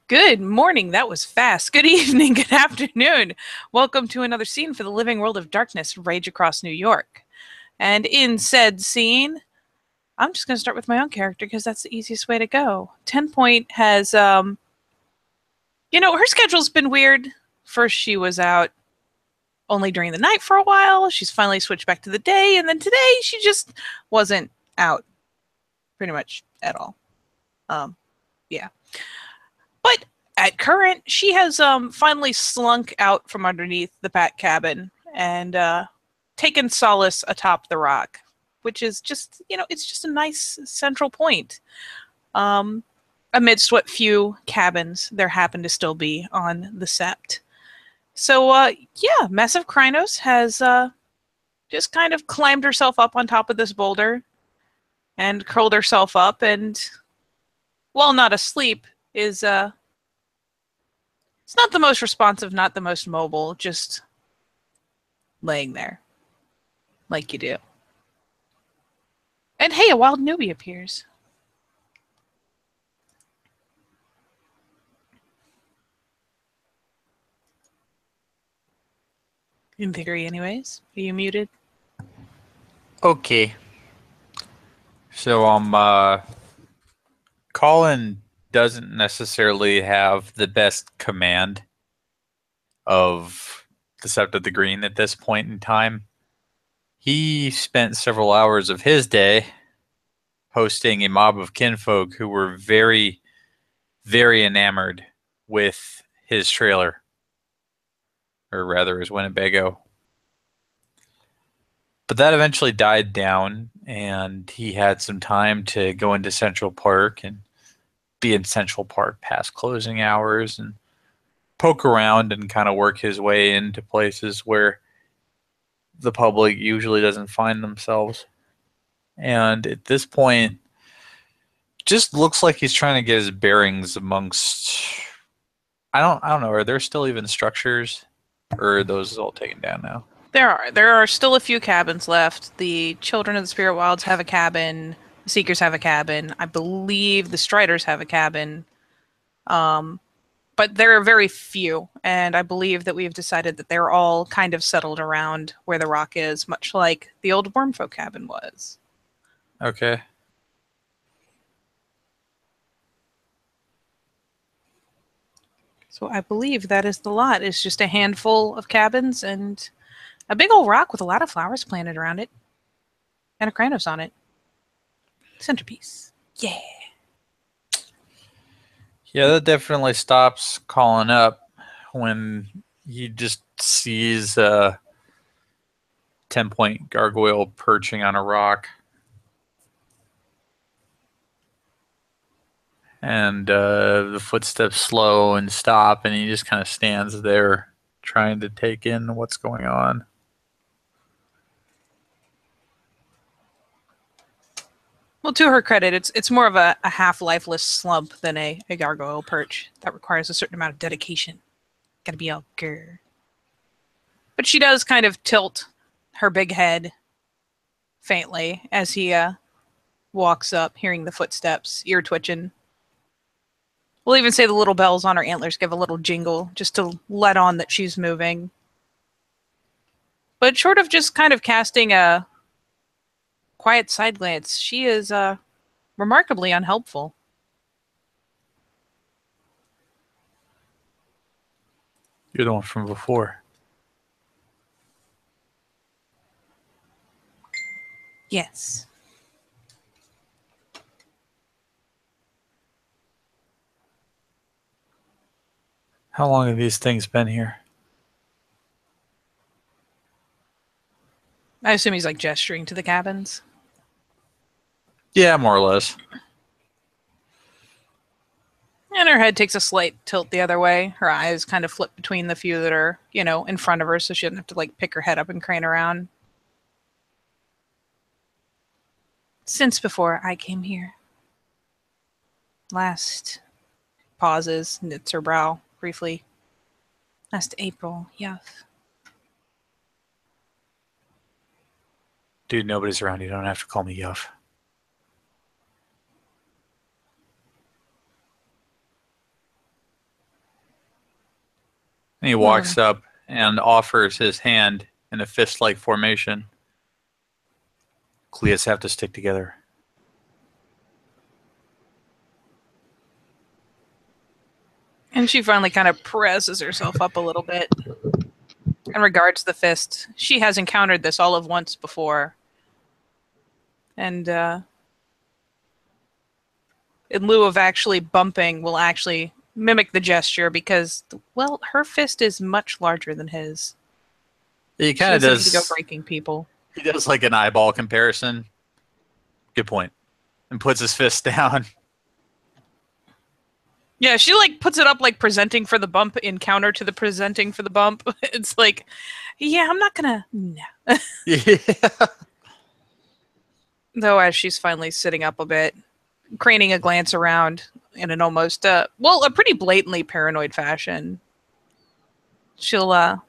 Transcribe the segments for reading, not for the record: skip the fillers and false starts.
Good morning. That was fast. Good evening. Good afternoon. Welcome to another scene for the living world of darkness, Rage Across New York. And in said scene, I'm just going to start with my own character because that's the easiest way to go. 10 Point has, her schedule's been weird. First, she was out only during the night for a while. She's finally switched back to the day. And then today, she just wasn't out pretty much at all. Yeah. But at current, she has finally slunk out from underneath the Bat cabin and taken solace atop the rock, which is just, it's just a nice central point amidst what few cabins there happen to still be on the sept. So, Massive Krynos has just kind of climbed herself up on top of this boulder and curled herself up and, while not asleep, is it's not the most responsive, not the most mobile, just laying there like you do. And hey, a wild newbie appears. In theory, anyways. Are you muted? Okay. So Colin doesn't necessarily have the best command of the Sept of the Green at this point in time. He spent several hours of his day hosting a mob of kinfolk who were very, very enamored with his trailer, or rather his Winnebago. But that eventually died down, and he had some time to go into Central Park and be in Central Park past closing hours and poke around and kind of work his way into places where the public usually doesn't find themselves. And at this point, just looks like he's trying to get his bearings amongst. I don't know. Are there still even structures, or are those all taken down now? There are still a few cabins left. The Children of the Spirit Wilds have a cabin. The Seekers have a cabin. I believe the Striders have a cabin. But there are very few, and I believe that we've decided that they're all kind of settled around where the rock is, much like the old Wormfolk cabin was. Okay. So I believe that is the lot. It's just a handful of cabins and a big old rock with a lot of flowers planted around it. And a Kranos on it. Centerpiece. Yeah. Yeah, that definitely stops calling up when he just sees a 10-point gargoyle perching on a rock. And the footsteps slow and stop, and he just kind of stands there trying to take in what's going on. Well, to her credit, it's more of a half-lifeless slump than a gargoyle perch. That requires a certain amount of dedication. Gotta be all grr. But she does kind of tilt her big head faintly as he walks up, hearing the footsteps, ear twitching. We'll even say the little bells on her antlers give a little jingle just to let on that she's moving. But short of just kind of casting a quiet side glance, she is remarkably unhelpful. You're the one from before. Yes. How long have these things been here? I assume he's like gesturing to the cabins. Yeah, more or less. And her head takes a slight tilt the other way. Her eyes kind of flip between the few that are, in front of her so she doesn't have to like pick her head up and crane around. Since before I came here. Last pauses, knits her brow briefly. Last April, yes. Dude, nobody's around. You don't have to call me Yuff. And he walks up and offers his hand in a fist-like formation. Cleus have to stick together. And she finally kind of presses herself up a little bit and regards the fist. She has encountered this all of once before. And in lieu of actually bumping, will actually mimic the gesture because, well, her fist is much larger than his. He kind of does. Need to go breaking people. He does like an eyeball comparison. Good point. And puts his fist down. Yeah, she like puts it up like presenting for the bump in counter to the presenting for the bump. It's like, yeah, I'm not gonna. No. Yeah. Though as she's finally sitting up a bit, craning a glance around in an almost, a pretty blatantly paranoid fashion, she'll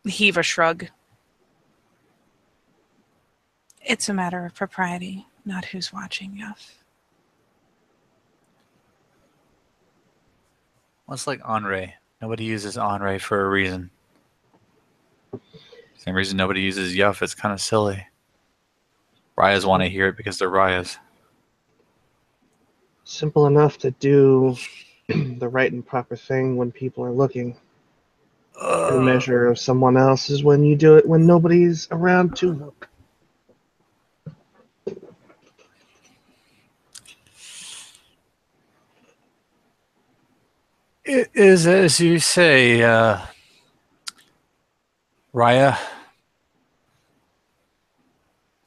heave a shrug. It's a matter of propriety, not who's watching, Yuff. Well, it's like Henri. Nobody uses Henri for a reason. Same reason nobody uses Yuff. It's kind of silly. Ryas want to hear it because they're Ryas. Simple enough to do the right and proper thing when people are looking. The measure of someone else is when you do it when nobody's around to look. It is as you say, Raya.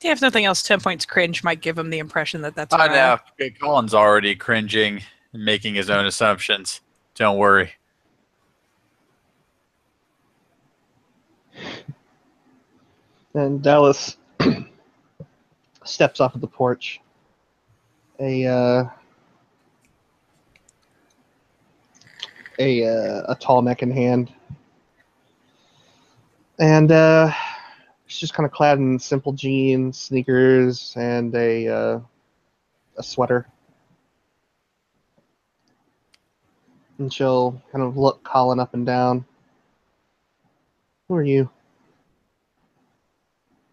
If nothing else, 10 points cringe might give him the impression that that's. I know. Colin's already cringing and making his own assumptions. Don't worry. And Dallas steps off of the porch. A tall neck in hand. And she's just kind of clad in simple jeans, sneakers, and a sweater. And she'll kind of look Colin up and down. Who are you?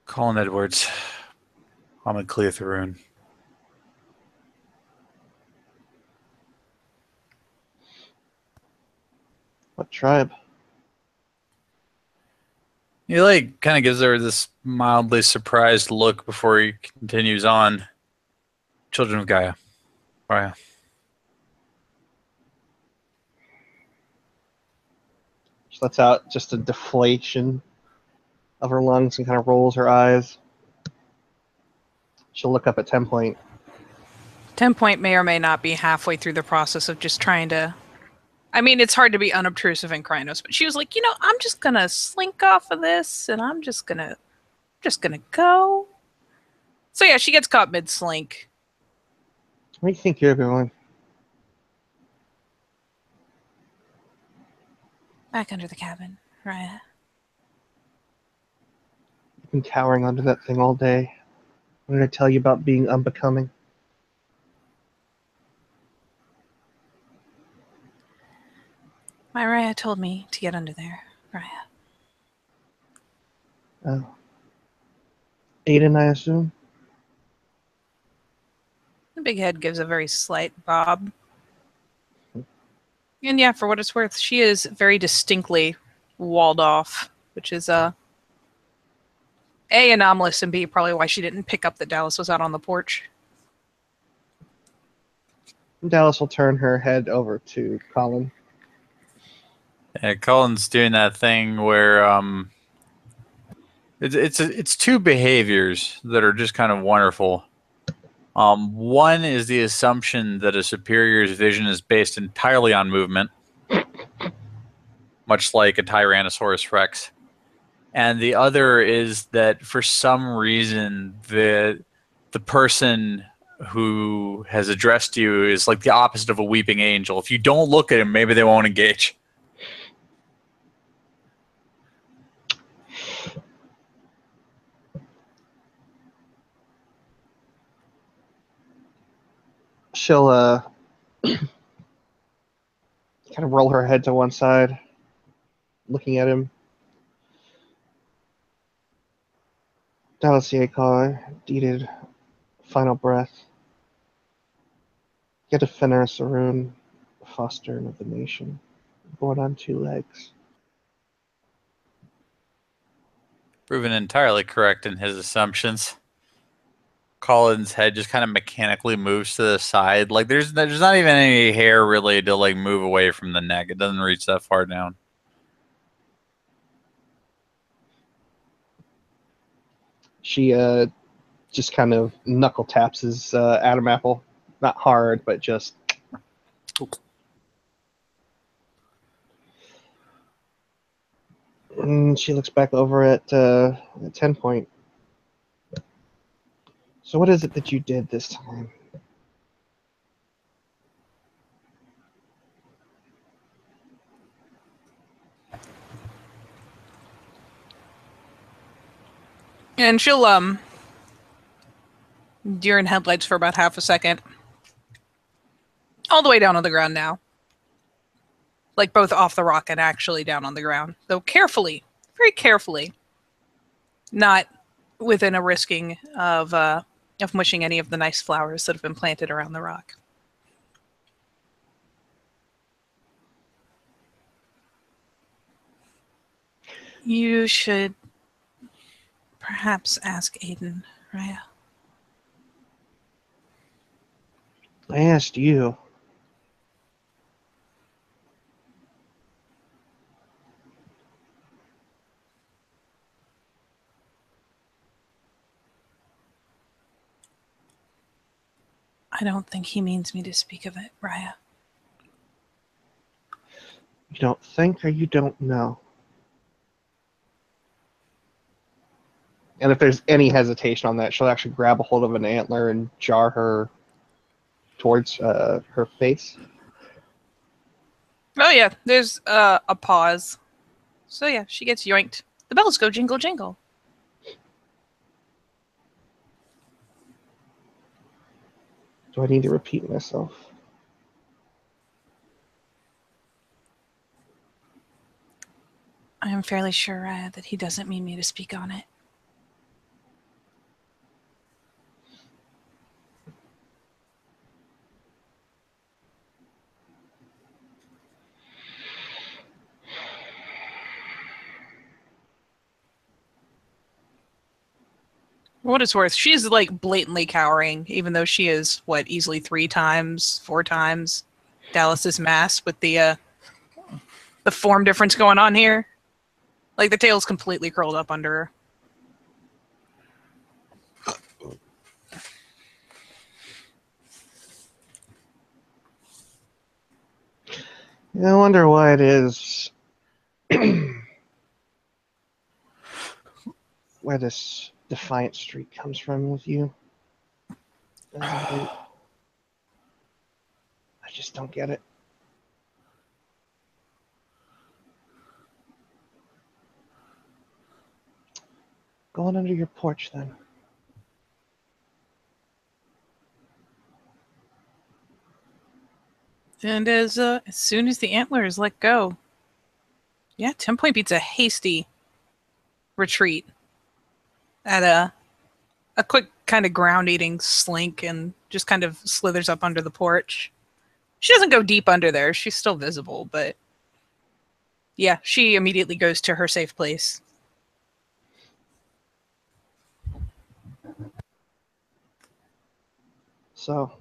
Colin Edwards. I'm a Clea Tharoon. What tribe? He like kind of gives her this mildly surprised look before he continues on. Children of Gaia. Raya. She lets out just a deflation of her lungs and kind of rolls her eyes. She'll look up at 10 Point. 10 Point may or may not be halfway through the process of just trying to. I mean, it's hard to be unobtrusive in Krynos, but she was like, I'm just gonna slink off of this, and I'm just gonna go. So yeah, she gets caught mid-slink. Where do you think you're going? Back under the cabin, Raya. You've been cowering under that thing all day. What did I tell you about being unbecoming? My Raya told me to get under there, Raya. Oh. Aiden, I assume? The big head gives a very slight bob. And yeah, for what it's worth, she is very distinctly walled off, which is A, anomalous, and B, probably why she didn't pick up that Dallas was out on the porch. Dallas will turn her head over to Colin. Yeah, Colin's doing that thing where it's two behaviors that are just kind of wonderful. One is the assumption that a superior's vision is based entirely on movement, much like a Tyrannosaurus Rex. And the other is that for some reason the person who has addressed you is like the opposite of a weeping angel. If you don't look at him, maybe they won't engage. She'll kind of roll her head to one side, looking at him. Dalasiekar deeded final breath. Get a Fenner Saroon, foster of the nation, born on 2 legs. Proven entirely correct in his assumptions. Colin's head just kind of mechanically moves to the side. Like there's not even any hair really to like move away from the neck. It doesn't reach that far down. She just kind of knuckle taps his Adam apple. Not hard, but just. And she looks back over at 10 Point. So what is it that you did this time? And she'll deer in headlights for about half a second. All the way down on the ground now. Like both off the rock and actually down on the ground. Though carefully, very carefully. Not within a risking of mushing any of the nice flowers that have been planted around the rock. You should perhaps ask Aiden, Raya. I asked you. I don't think he means me to speak of it, Raya. You don't think or you don't know? And if there's any hesitation on that, she'll actually grab a hold of an antler and jar her towards her face. Oh yeah, there's a pause. So yeah, she gets yoinked. The bells go jingle jingle. Do I need to repeat myself? I am fairly sure that he doesn't mean me to speak on it. For what it's worth, she's like blatantly cowering, even though she is easily 3 times, 4 times Dallas's mass with the form difference going on here. Like the tail's completely curled up under her. I wonder why it is. Where this defiant streak comes from with you. I just don't get it. Go on under your porch then. And as soon as the antlers let go, yeah, 10 Point beats a hasty retreat at a quick kind of ground eating slink and just kind of slithers up under the porch. She doesn't go deep under there. She's still visible, but yeah, she immediately goes to her safe place. So,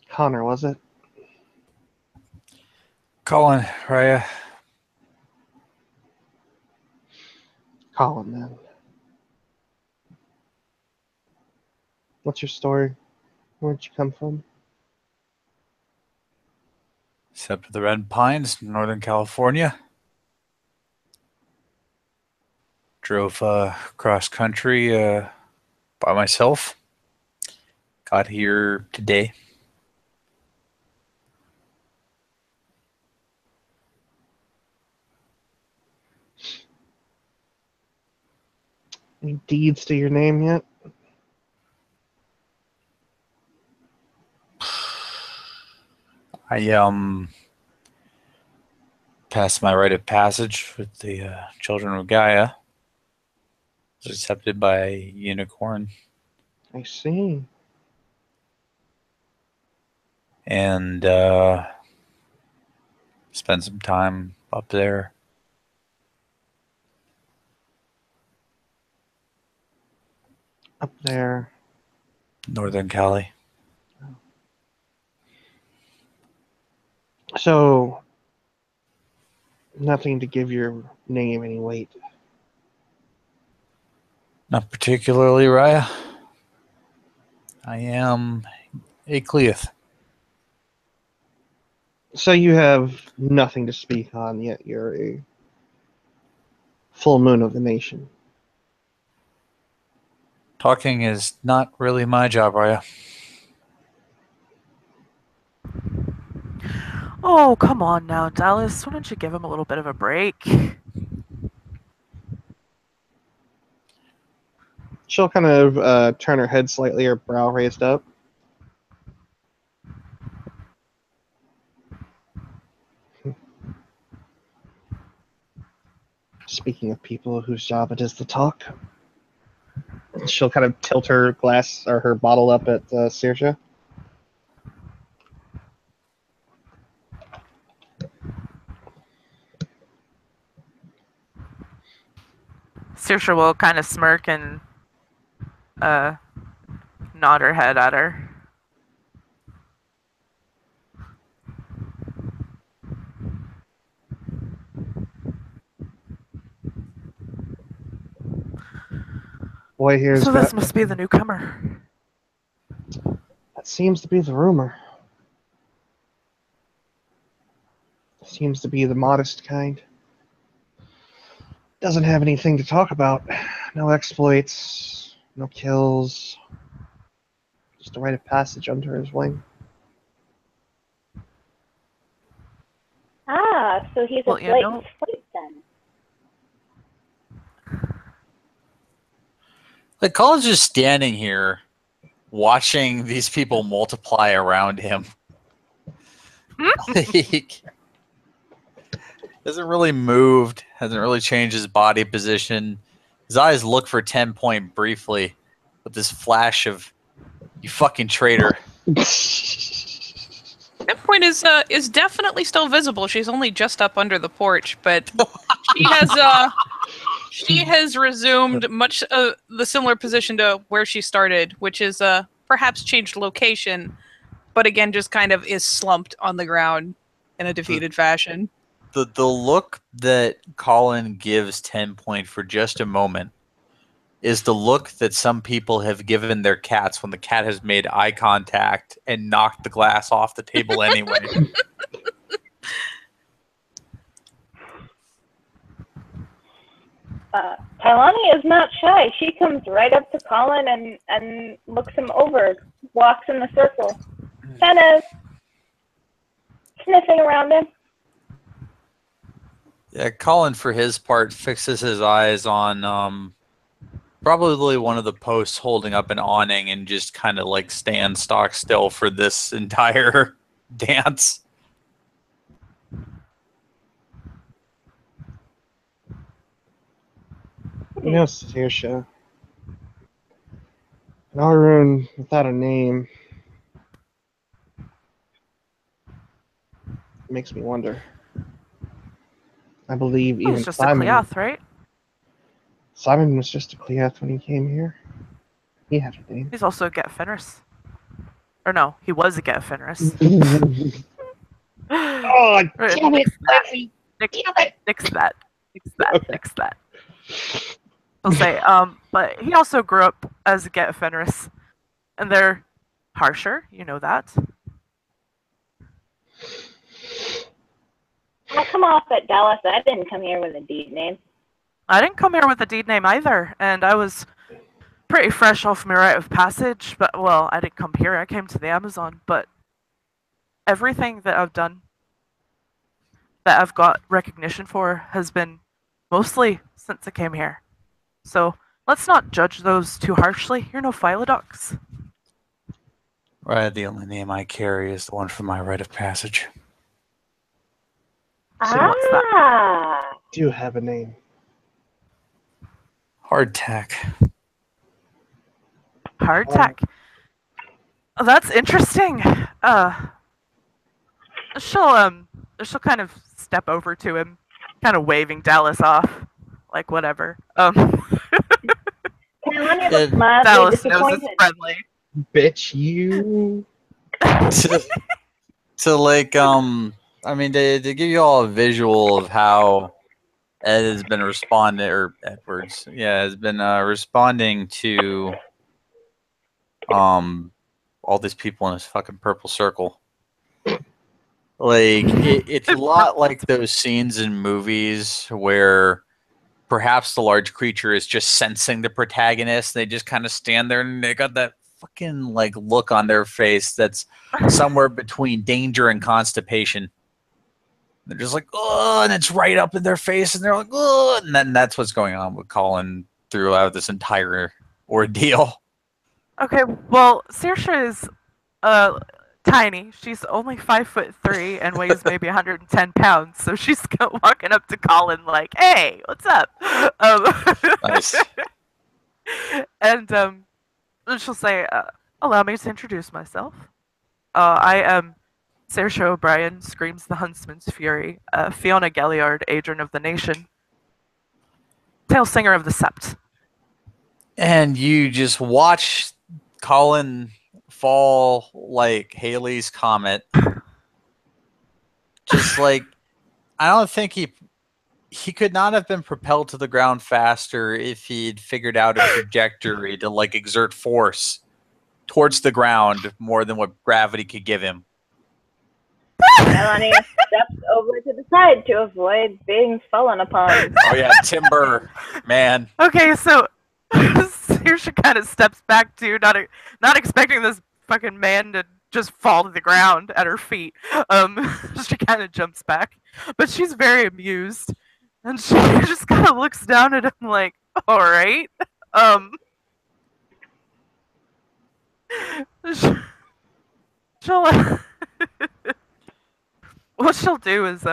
Connor, was it? Colin, Raya. Colin, then. What's your story? Where'd you come from? Except for the Red Pines, Northern California. Drove cross country by myself. Got here today. Any deeds to your name yet? I passed my rite of passage with the children of Gaia. Was accepted by a unicorn. I see. And spent some time up there. Up there. Northern Cali. So, nothing to give your name any weight. Not particularly, Raya. I am a Cleith. So you have nothing to speak on, yet you're a full moon of the nation. Talking is not really my job, Raya. Oh, come on now, Dallas. Why don't you give him a little bit of a break? She'll kind of turn her head slightly, her brow raised up. Speaking of people whose job it is to talk, she'll kind of tilt her glass or her bottle up at Saoirse. Saoirse will kind of smirk and nod her head at her. Boy, here's So this must be the newcomer. That seems to be the rumor. Seems to be the modest kind. Doesn't have anything to talk about. No exploits, no kills. Just a rite of passage under his wing. Ah, so he's Well, a you flight know- slate then. Like, Colin's just standing here watching these people multiply around him. Like, hasn't really moved, hasn't really changed his body position. His eyes look for 10 Point briefly with this flash of, you fucking traitor. That point is definitely still visible. She's only just up under the porch, but she has resumed much the similar position to where she started, which is perhaps changed location, but again just kind of is slumped on the ground in a defeated fashion. The look that Colin gives 10 Point for just a moment is the look that some people have given their cats when the cat has made eye contact and knocked the glass off the table anyway. Tailani is not shy. She comes right up to Colin and looks him over, walks in the circle, kind of sniffing around him. Yeah, Colin, for his part, fixes his eyes on probably one of the posts holding up an awning and just kind of like stands stock still for this entire dance. Yes, Saoirse. An Arun without a name makes me wonder. I believe even He's just Simon. a Cleoth, right? Simon was just a Cleoth when he came here. He had a name. He's also a Get Fenris. Or no, he was a Get Fenris. Oh, damn it! Nix that. Nix that. I'll say, but he also grew up as a Get Fenris. And they're harsher, you know that. I'll come off at Dallas. I didn't come here with a deed name. I didn't come here with a deed name either, and I was pretty fresh off my rite of passage, but, well, I didn't come here, I came to the Amazon, but everything that I've done, that I've got recognition for, has been mostly since I came here. So, let's not judge those too harshly. You're no Philodox. Right, the only name I carry is the one from my rite of passage. So what's that? Ah. Do you have a name? Hardtack. Hardtack. Oh, that's interesting. She'll kind of step over to him, kind of waving Dallas off, like whatever. Kaylani looks mildly Dallas knows it's disappointed. friendly. Bitch, you. to like I mean to give you all a visual of how Ed has been responding, or Edwards, yeah, has been responding to all these people in this fucking purple circle. Like it's a lot like those scenes in movies where perhaps the large creature is just sensing the protagonist. They just kind of stand there and they got that fucking like look on their face that's somewhere between danger and constipation. They're just like, oh, and it's right up in their face, and they're like, oh, and then that's what's going on with Colin throughout this entire ordeal. Okay, well, Saoirse is tiny. She's only 5'3" and weighs maybe 110 pounds. So she's walking up to Colin like, "Hey, what's up?" Nice. And she'll say, "Allow me to introduce myself. I am Saoirse O'Brien, screams the Huntsman's Fury. Fiona Galliard, Adrian of the Nation, Tale Singer of the Sept." And you just watch Colin fall like Haley's Comet. Just like, I don't think he could not have been propelled to the ground faster if he'd figured out a trajectory to like exert force towards the ground more than what gravity could give him. Melanie steps over to the side to avoid being fallen upon. Oh yeah, timber, man. Okay, so Saoirse kind of steps back too, not expecting this fucking man to just fall to the ground at her feet. She kind of jumps back, but she's very amused, and she just kind of looks down at him like, "All right." She'll what she'll do is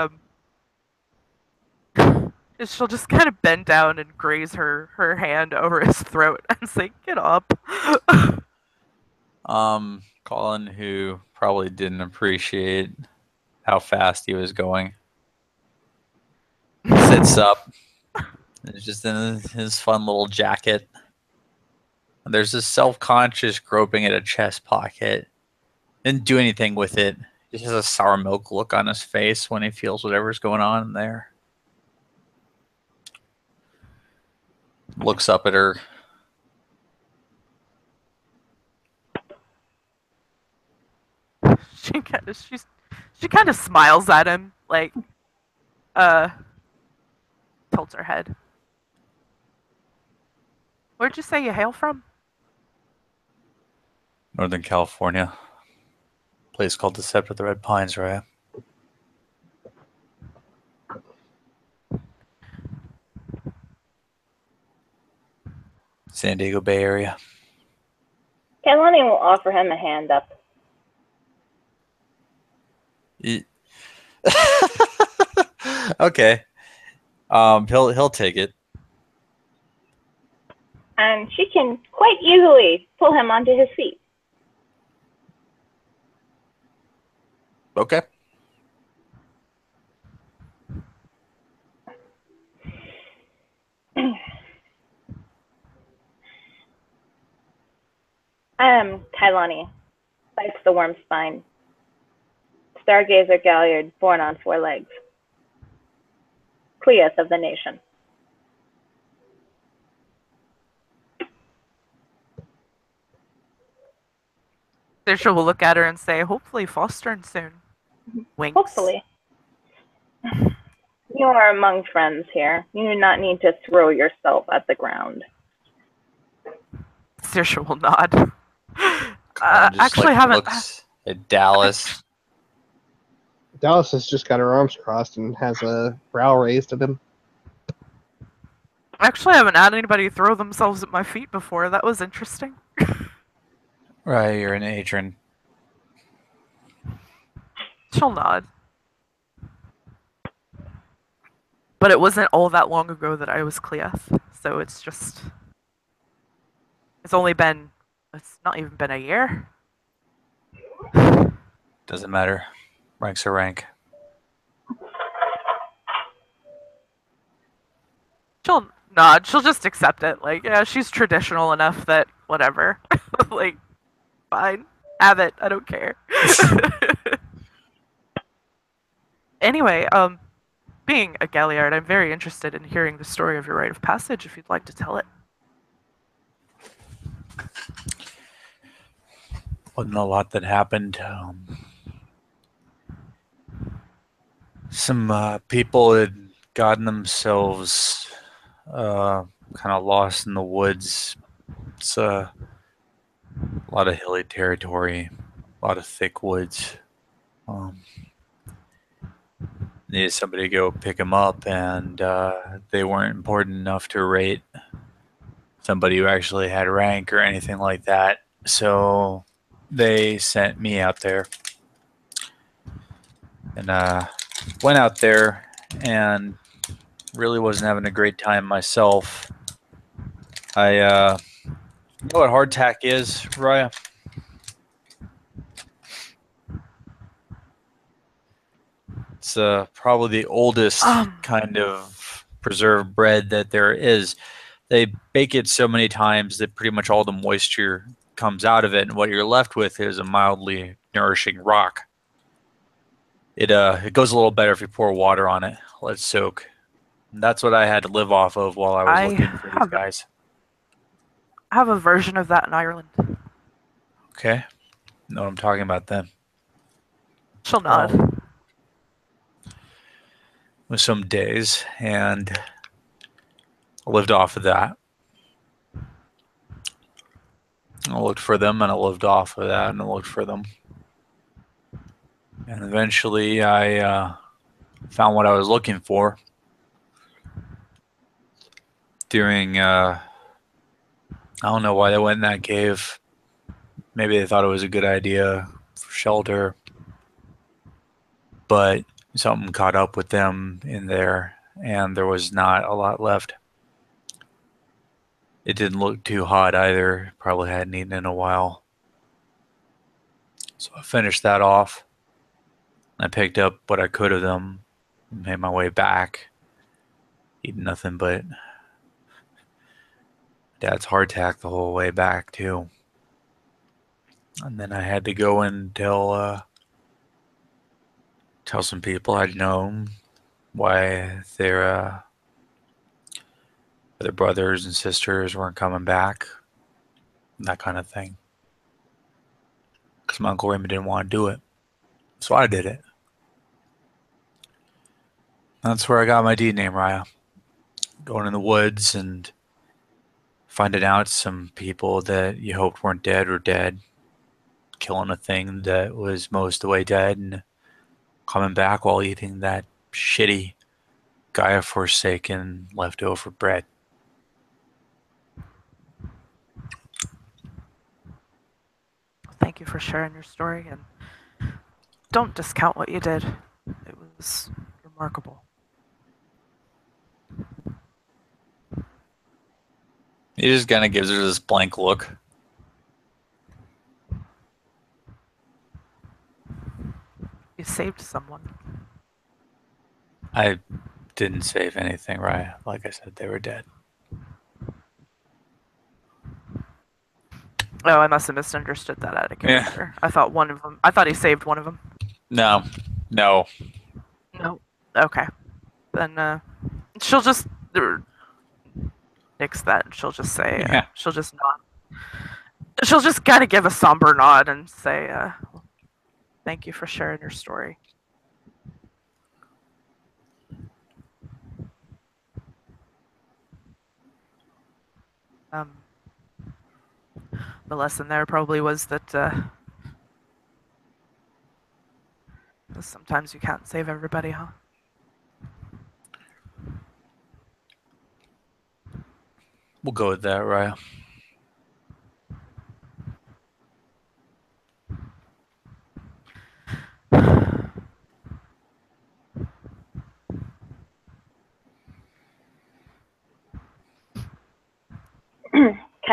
she'll just kind of bend down and graze her hand over his throat and say, "Get up." Colin, who probably didn't appreciate how fast he was going, sits up. It's just in his fun little jacket. And there's this self-conscious groping at a chest pocket. Didn't do anything with it. Just has a sour milk look on his face when he feels whatever's going on in there. Looks up at her. She kind of smiles at him, like, tilts her head. "Where'd you say you hail from?" Northern California. Place called the Sept of the Red Pines, right? San Diego Bay Area. Kaylani will offer him a hand up. Okay. He'll take it. And she can quite easily pull him onto his feet. Okay. I am Kaylani, bites the worm spine. Stargazer Galliard, born on 4 legs. Cleus of the Nation. Saoirse will look at her and say, "Hopefully fostering soon." Winks. Hopefully. You are among friends here. You do not need to throw yourself at the ground. Saoirse will nod. Just, Actually, like, haven't. looks at Dallas. Dallas has just got her arms crossed and has a brow raised at him. Actually, I haven't had anybody throw themselves at my feet before. That was interesting. Right, you're an Adrian. She'll nod. But it wasn't all that long ago that I was Cleeth, so it's just... It's not even been a year. Doesn't matter. Rank's a rank. She'll nod. She'll just accept it. Like, yeah, she's traditional enough that whatever. Like, fine. Have it. I don't care. Anyway, being a Galliard, I'm very interested in hearing the story of your rite of passage, if you'd like to tell it. Wasn't a lot that happened. Some people had gotten themselves kind of lost in the woods. It's a lot of hilly territory, a lot of thick woods. Needed somebody to go pick them up, and they weren't important enough to rate somebody who actually had rank or anything like that. So they sent me out there, and went out there and really wasn't having a great time myself. You know what hardtack is, Raya? It's probably the oldest kind of preserved bread that there is. They bake it so many times that pretty much all the moisture comes out of it, and what you're left with is a mildly nourishing rock. It goes a little better if you pour water on it, let it soak. And that's what I had to live off of while I was looking for these guys. I have a version of that in Ireland. Okay. Know what I'm talking about then. She'll nod. With some days, and I lived off of that. I looked for them, and I lived off of that, and I looked for them. And eventually I found what I was looking for during, I don't know why they went in that cave. Maybe they thought it was a good idea for shelter. But something caught up with them in there, and there was not a lot left. It didn't look too hot either. Probably hadn't eaten in a while. So I finished that off. I picked up what I could of them, made my way back, eating nothing but Dad's hardtack the whole way back too. And then I had to go and tell some people I'd known why their brothers and sisters weren't coming back, that kind of thing. Because my Uncle Raymond didn't want to do it. So I did it. That's where I got my deed name, Raya. Going in the woods and finding out some people that you hoped weren't dead were dead. Killing a thing that was most of the way dead and coming back while eating that shitty Gaia-forsaken leftover bread. Thank you for sharing your story, and don't discount what you did. It was remarkable. He just kind of gives her this blank look. You saved someone. I didn't save anything, Raya. Like I said, they were dead. Oh, I must have misunderstood that out of character. Yeah. I thought he saved one of them. No. No. Okay. Then she'll just nix that. She'll just say. She'll just nod. She'll just kind of give a somber nod and say, "Thank you for sharing your story." The lesson there probably was that sometimes you can't save everybody, huh? We'll go with that, Raya.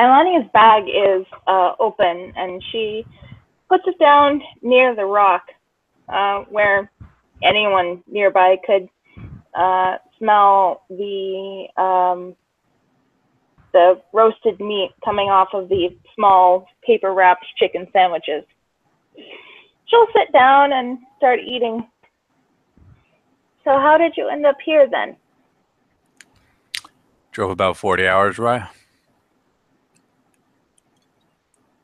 Kailani's bag is open, and she puts it down near the rock, where anyone nearby could smell the roasted meat coming off of the small paper-wrapped chicken sandwiches. She'll sit down and start eating. So how did you end up here then? Drove about 40 hours, right?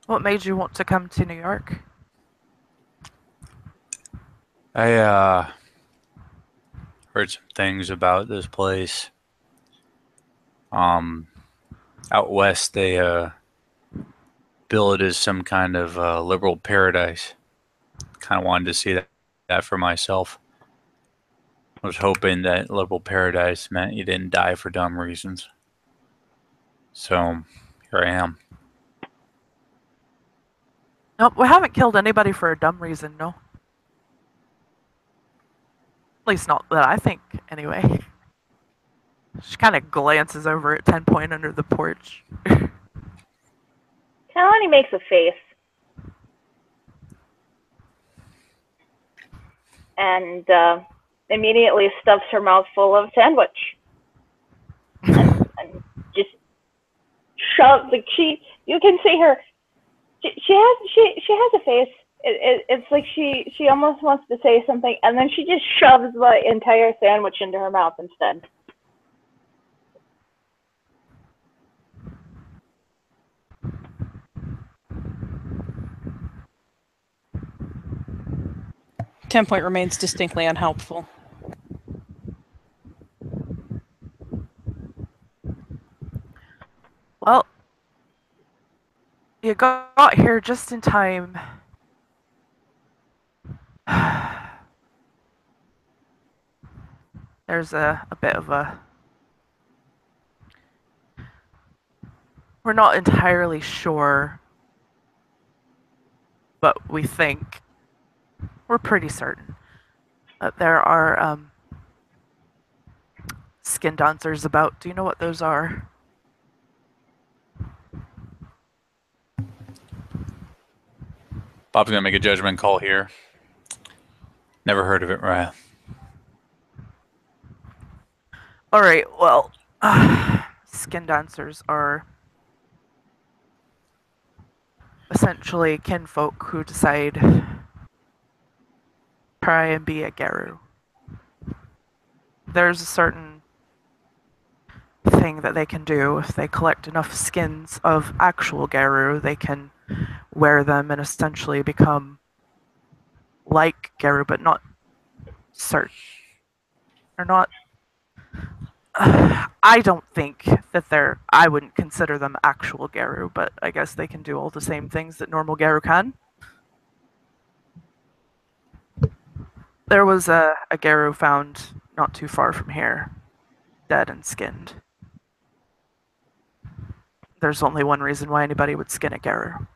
What made you want to come to New York? I heard some things about this place. Out west, they bill it as some kind of liberal paradise. Kind of wanted to see that for myself. I was hoping that liberal paradise meant you didn't die for dumb reasons. So here I am. Nope, we haven't killed anybody for a dumb reason, no. At least not that I think, anyway. She kind of glances over at 10 Point under the porch. Kailani makes a face. And immediately stuffs her mouth full of sandwich. and just shoves, like you can see her, she has a face. It's like she almost wants to say something, and then she just shoves the entire sandwich into her mouth instead. Point remains distinctly unhelpful. Well, you got here just in time. There's a bit of a... We're not entirely sure, but we think, we're pretty certain, that there are skin dancers about. Do you know what those are? Bob's gonna make a judgment call here. Never heard of it, Raya. Alright, well, skin dancers are essentially kinfolk who decide to try and be a Geru. There's a certain thing that they can do. If they collect enough skins of actual Geru, they can wear them and essentially become like Geru, but not certain. They're not... I don't think that I wouldn't consider them actual Geru, but I guess they can do all the same things that normal Geru can. There was a Geru found not too far from here, dead and skinned. There's only one reason why anybody would skin a Geru.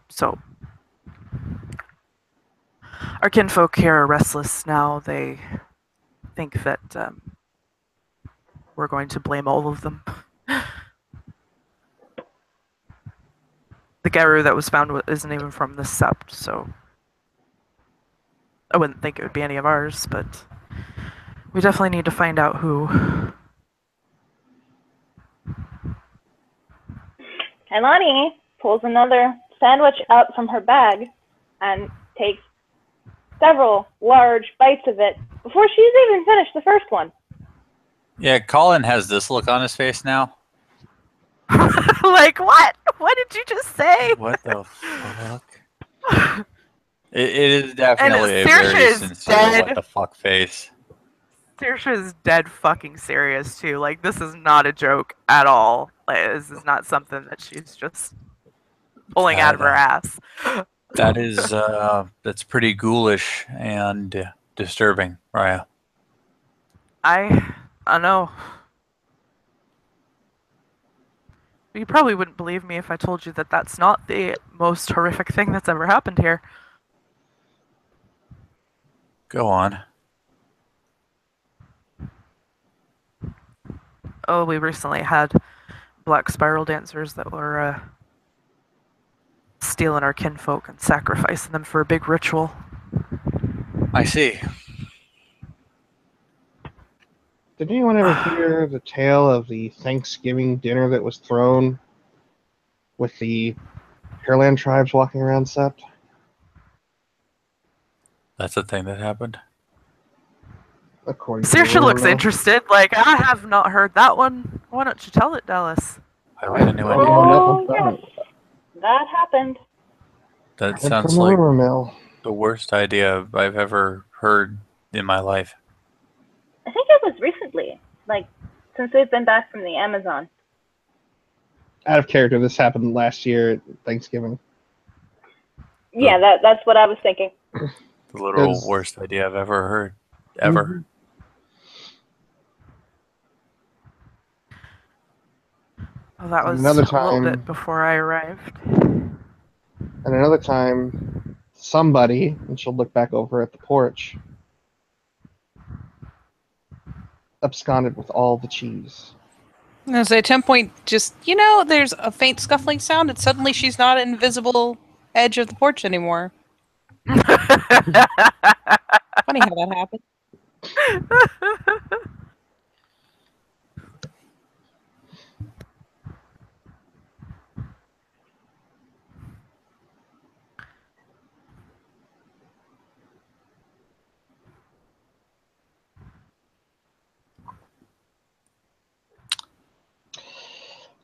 So, our kinfolk here are restless now. They think that we're going to blame all of them. The Geru that was found isn't even from the Sept, so I wouldn't think it would be any of ours, but we definitely need to find out who. Kailani pulls another sandwich out from her bag and takes several large bites of it before she's even finished the first one. Yeah, Colin has this look on his face now. Like, what? What did you just say? What the fuck? It is definitely a Saoirse very is sincere dead. what the fuck face. Saoirse is dead fucking serious, too. Like, this is not a joke at all. Like, this is not something that she's just pulling out of her ass. That is, that's pretty ghoulish and disturbing, Raya. I know. You probably wouldn't believe me if I told you that that's not the most horrific thing that's ever happened here. Go on. we recently had black spiral dancers that were stealing our kinfolk and sacrificing them for a big ritual. I see. Did anyone ever hear the tale of the Thanksgiving dinner that was thrown with the Hairland tribes walking around Sept? That's the thing that happened. According to Saoirse rumor looks mill. interested. Like, I have not heard that one. Why don't you tell it, Dallas? Why would anyone do Oh, that? yes. That happened. That Heard sounds from the like rumor mill. the worst idea I've ever heard in my life. I think it was recently, like, since we've been back from the Amazon. Out of character, this happened last year at Thanksgiving. Yeah, that's what I was thinking. The literal 'Cause- worst idea I've ever heard. Ever. Mhm. Well, that was Another a little time- bit before I arrived. And another time, somebody, and she'll look back over at the porch, absconded with all the cheese. As at 10 point, just, there's a faint scuffling sound, and suddenly she's not an invisible edge of the porch anymore. Funny how that happened.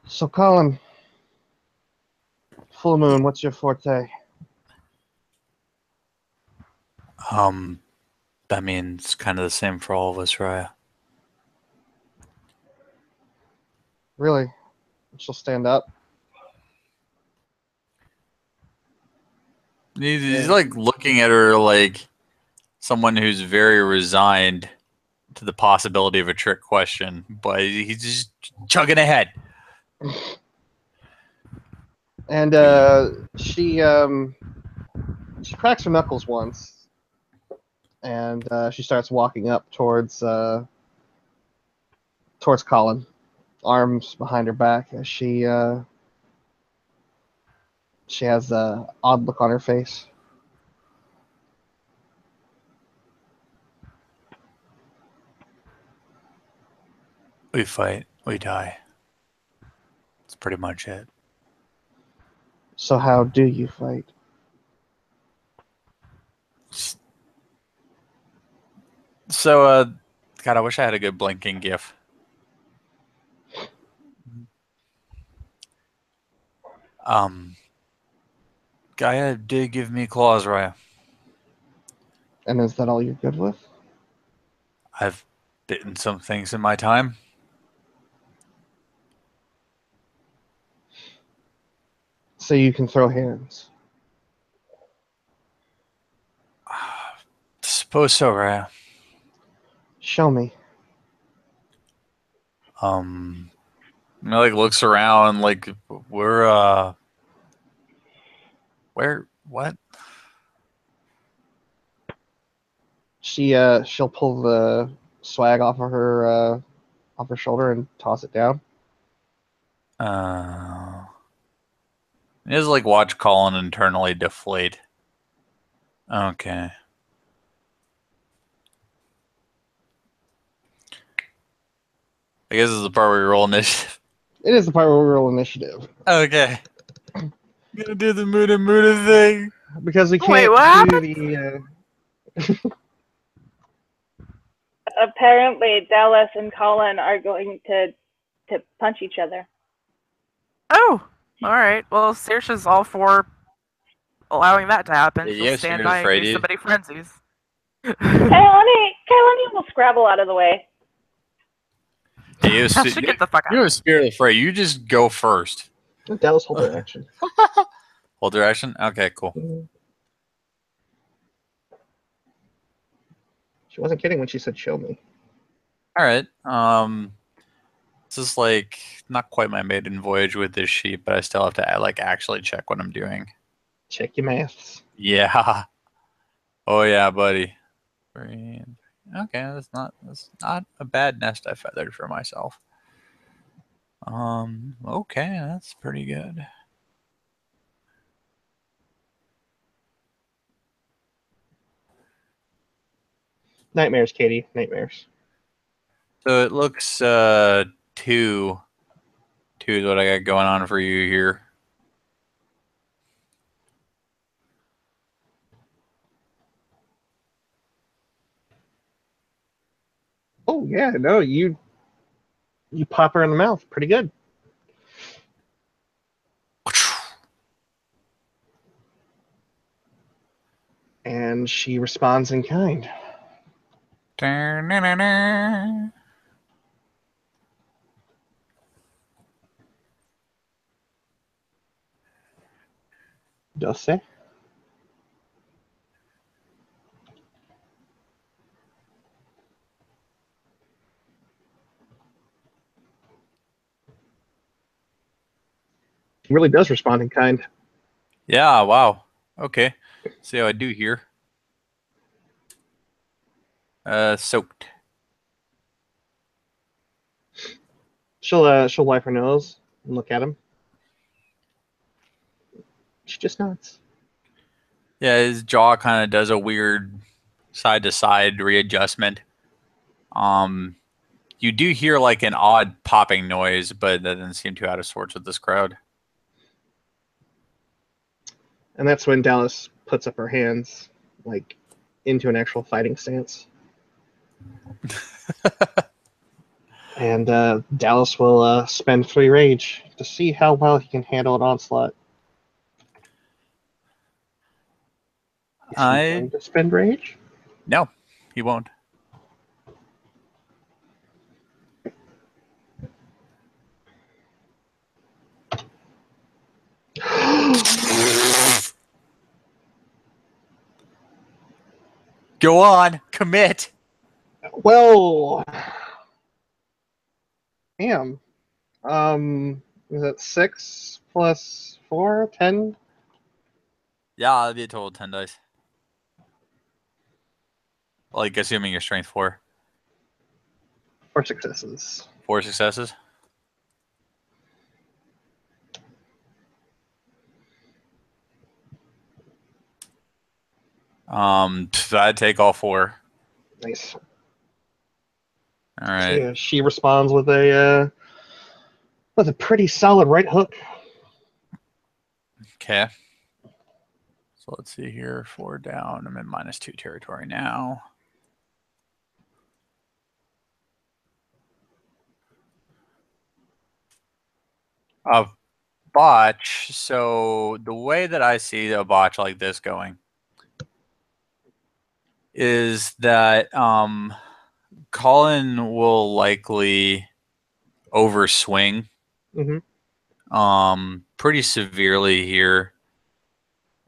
So, Colin, full moon, what's your forte? That means kind of the same for all of us, Raya. Really? She'll stand up. He's like looking at her like someone who's very resigned to the possibility of a trick question, but he's just chugging ahead. And she cracks her knuckles once, and she starts walking up towards Colin, arms behind her back, as she has a odd look on her face. We fight, we die. That's pretty much it. So how do you fight? So, God, I wish I had a good blinking gif. Gaia did give me claws, Raya. And is that all you're good with? I've bitten some things in my time. So you can throw hands. Suppose so, Raya. Show me. He like looks around like we're where what? She'll pull the swag off of her shoulder and toss it down. He just like watch Colin internally deflate. Okay. I guess this is the part where we roll initiative. It is the part where we roll initiative. Okay. Gonna do the Muda thing. Because we can't Wait, what happened? the Apparently, Dallas and Colin are going to punch each other. Oh, all right. Well, Saoirse's all for allowing that to happen. Yeah, She'll yes, stand you're by in afraid, case dude. somebody frenzies. Kaylani will scrabble out of the way. Yeah, you I should get the fuck You're out. a spirit of fray. You just go first. Dallas hold their action. Hold your action? Okay, cool. She wasn't kidding when she said show me. Alright. This is like not quite my maiden voyage with this sheep, but I still have to like actually check what I'm doing. Check your maths. Yeah. Oh yeah, buddy. Okay, that's not a bad nest I feathered for myself. Okay, that's pretty good. Nightmares, Katie. Nightmares. So it looks two is what I got going on for you here. Oh yeah, no, you pop her in the mouth. Pretty good. And she responds in kind. Does say. He really does respond in kind. Yeah, wow. Okay. See how I do here. Soaked. She'll wipe her nose and look at him. She just nods. Yeah, his jaw kind of does a weird side to side readjustment. You do hear like an odd popping noise, but that doesn't seem too out of sorts with this crowd. And that's when Dallas puts up her hands, like, into an actual fighting stance. And Dallas will spend 3 rage to see how well he can handle an onslaught. Is he going to spend rage? No, he won't. Go on, commit. Well, damn. Is that 6 plus 4? 10? Yeah, that'd be a total of 10 dice. Like, assuming you're strength 4. 4 successes. 4 successes. I'd take all 4. Nice. All right. Yeah, she responds with a pretty solid right hook. Okay. So let's see here. 4 down. I'm in -2 territory now. A botch. So the way that I see a botch like this going is that Colin will likely overswing pretty severely here.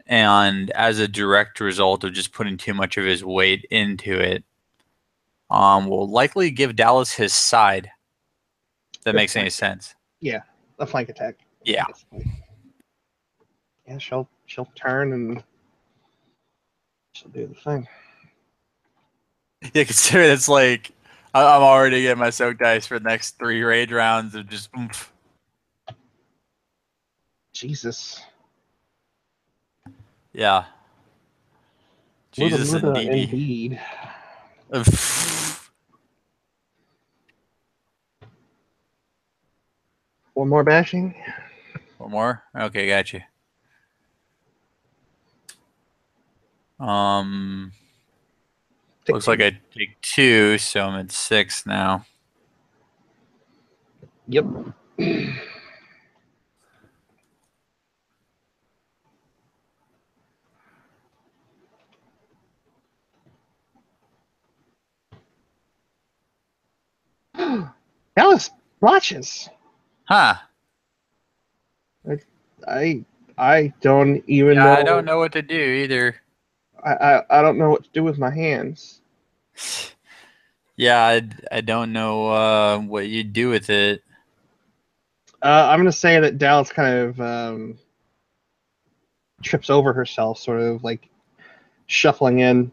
And as a direct result of just putting too much of his weight into it, will likely give Dallas his side. If that makes any sense. Yeah, a flank attack. Yeah. Basically. Yeah, she'll turn and she'll do the thing. Yeah, consider it's like I'm already getting my soak dice for the next 3 raid rounds of just oomph. Jesus. Yeah. Jesus indeed. One more bashing. One more? Okay, got you. Looks like I take 2, so I'm at 6 now. Yep. Dallas watches. Huh. I don't even know. I don't know what to do either. I don't know what to do with my hands. Yeah, I don't know what you do with it. I'm gonna say that Dallas kind of trips over herself, sort of like shuffling in,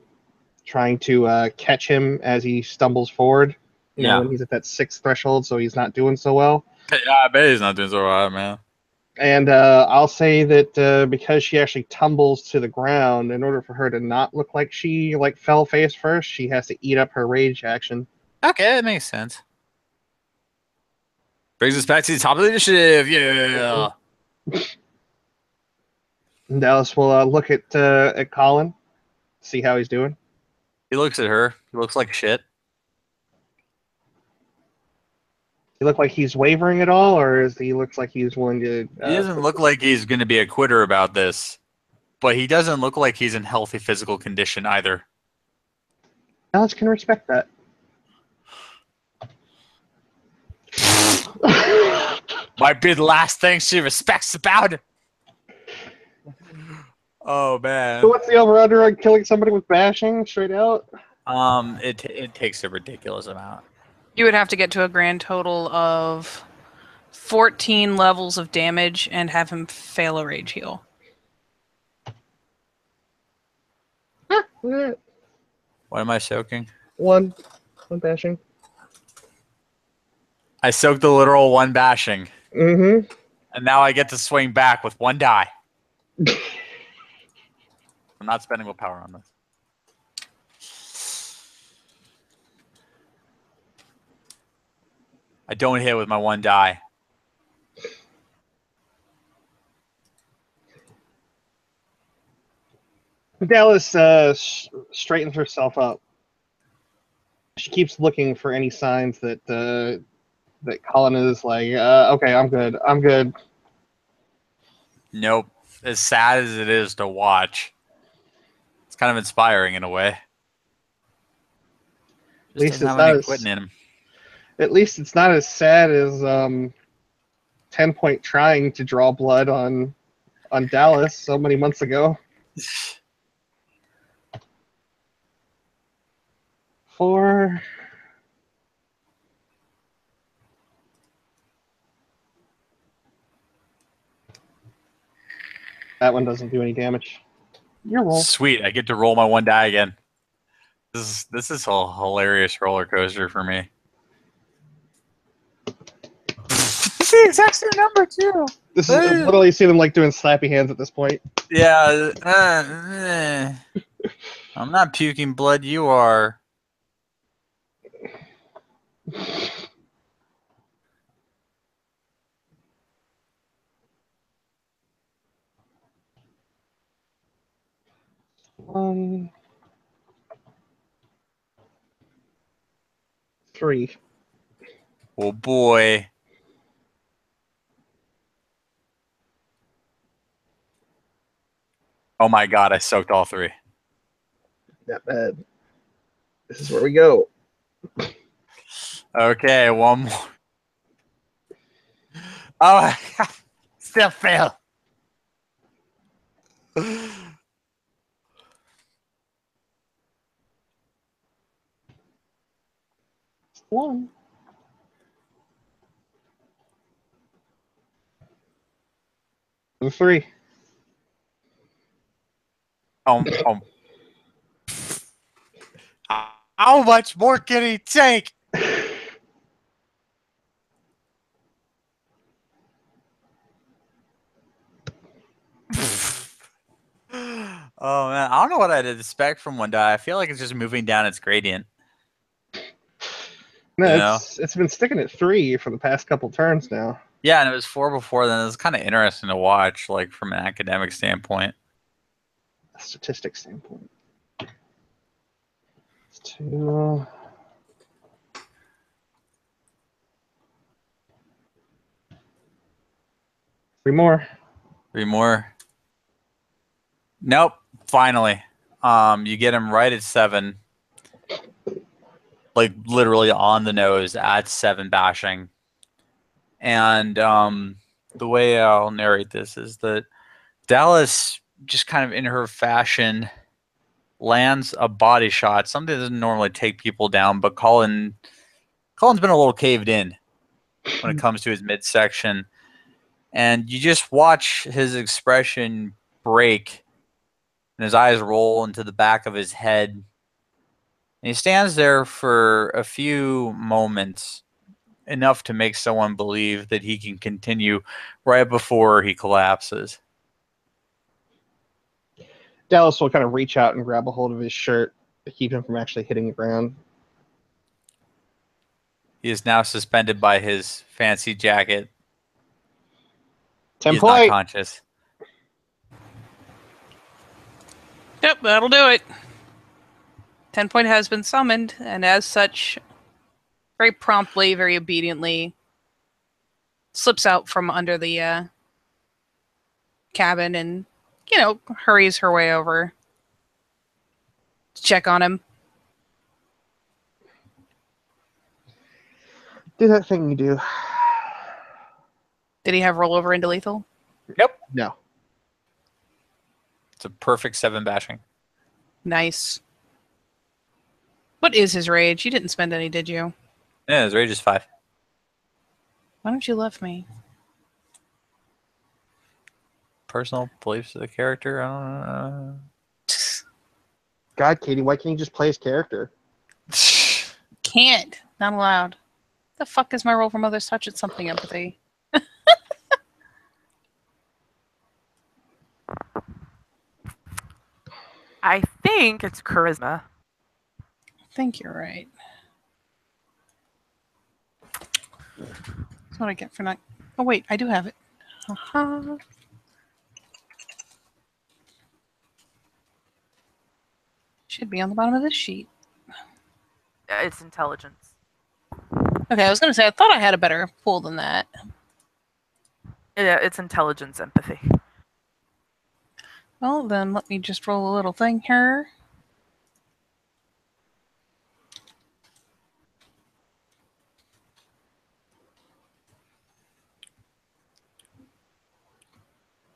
trying to catch him as he stumbles forward. You know, when he's at that 6th threshold, so he's not doing so well. I bet he's not doing so hot, man. And I'll say that because she actually tumbles to the ground, in order for her to not look like she fell face first, she has to eat up her rage action. Okay, that makes sense. Brings us back to the top of the initiative. Yeah. And Dallas will look at Colin, see how he's doing. He looks at her. He looks like shit. He look like he's wavering at all, or is he looks like he's willing to? He doesn't look like he's going to be a quitter about this, but he doesn't look like he's in healthy physical condition either. Dallas can respect that. Might be the last thing she respects about him. Oh man. So what's the over/under on killing somebody with bashing straight out? It takes a ridiculous amount. You would have to get to a grand total of 14 levels of damage and have him fail a rage heal. What am I soaking? One bashing. I soaked the literal one bashing. Mm-hmm. And now I get to swing back with one die. I'm not spending willpower on this. I don't hit with my one die. Dallas straightens herself up. She keeps looking for any signs that that Colin is like, okay, I'm good. I'm good. Nope. As sad as it is to watch, it's kind of inspiring in a way. At least doesn't it's have any not quitting in him. At least it's not as sad as 10-point trying to draw blood on Dallas so many months ago. 4. That one doesn't do any damage. Your roll. Sweet, I get to roll my one die again. This is a hilarious roller coaster for me. It's the exact same number too. This is literally see them like doing slappy hands at this point. Yeah. I'm not puking blood. You are. One, 3. Oh boy. Oh my god, I soaked all 3. Not bad. This is where we go. Okay, one more. Oh my god. Still fail. One. And 3. How much more can he take? Oh man, I don't know what I'd expect from one die. I feel like it's just moving down its gradient. No, it's been sticking at 3 for the past couple turns now. Yeah, and it was 4 before then. It was kind of interesting to watch, like from an academic standpoint. A statistic standpoint. It's 2. Three more. 3 more. Nope. Finally. You get him right at 7. Like literally on the nose at 7 bashing. And the way I'll narrate this is that Dallas, just kind of in her fashion, lands a body shot. Something that doesn't normally take people down, but Colin's been a little caved in when it comes to his midsection. And you just watch his expression break and his eyes roll into the back of his head. And he stands there for a few moments enough to make someone believe that he can continue right before he collapses. Dallas will kind of reach out and grab a hold of his shirt to keep him from actually hitting the ground. He is now suspended by his fancy jacket. 10 He's not point. conscious. Yep, that'll do it. 10 point has been summoned, and as such, very promptly, very obediently, slips out from under the cabin and, hurries her way over to check on him. Do that thing you do. Did he have rollover into lethal? Yep. No. It's a perfect 7 bashing. Nice. What is his rage? You didn't spend any, did you? Yeah, his rage is 5. Why don't you love me? Personal beliefs of the character. I don't know. God, Katie, why can't you just play his character? Can't. Not allowed. The fuck is my roll for Mother's Touch? It's something empathy. I think it's charisma. I think you're right. That's what I get for not... Oh, wait. I do have it. Uh-huh. Should be on the bottom of this sheet. It's intelligence. Okay, I was going to say, I thought I had a better pool than that. Yeah, it's intelligence, empathy. Well, then let me just roll a little thing here.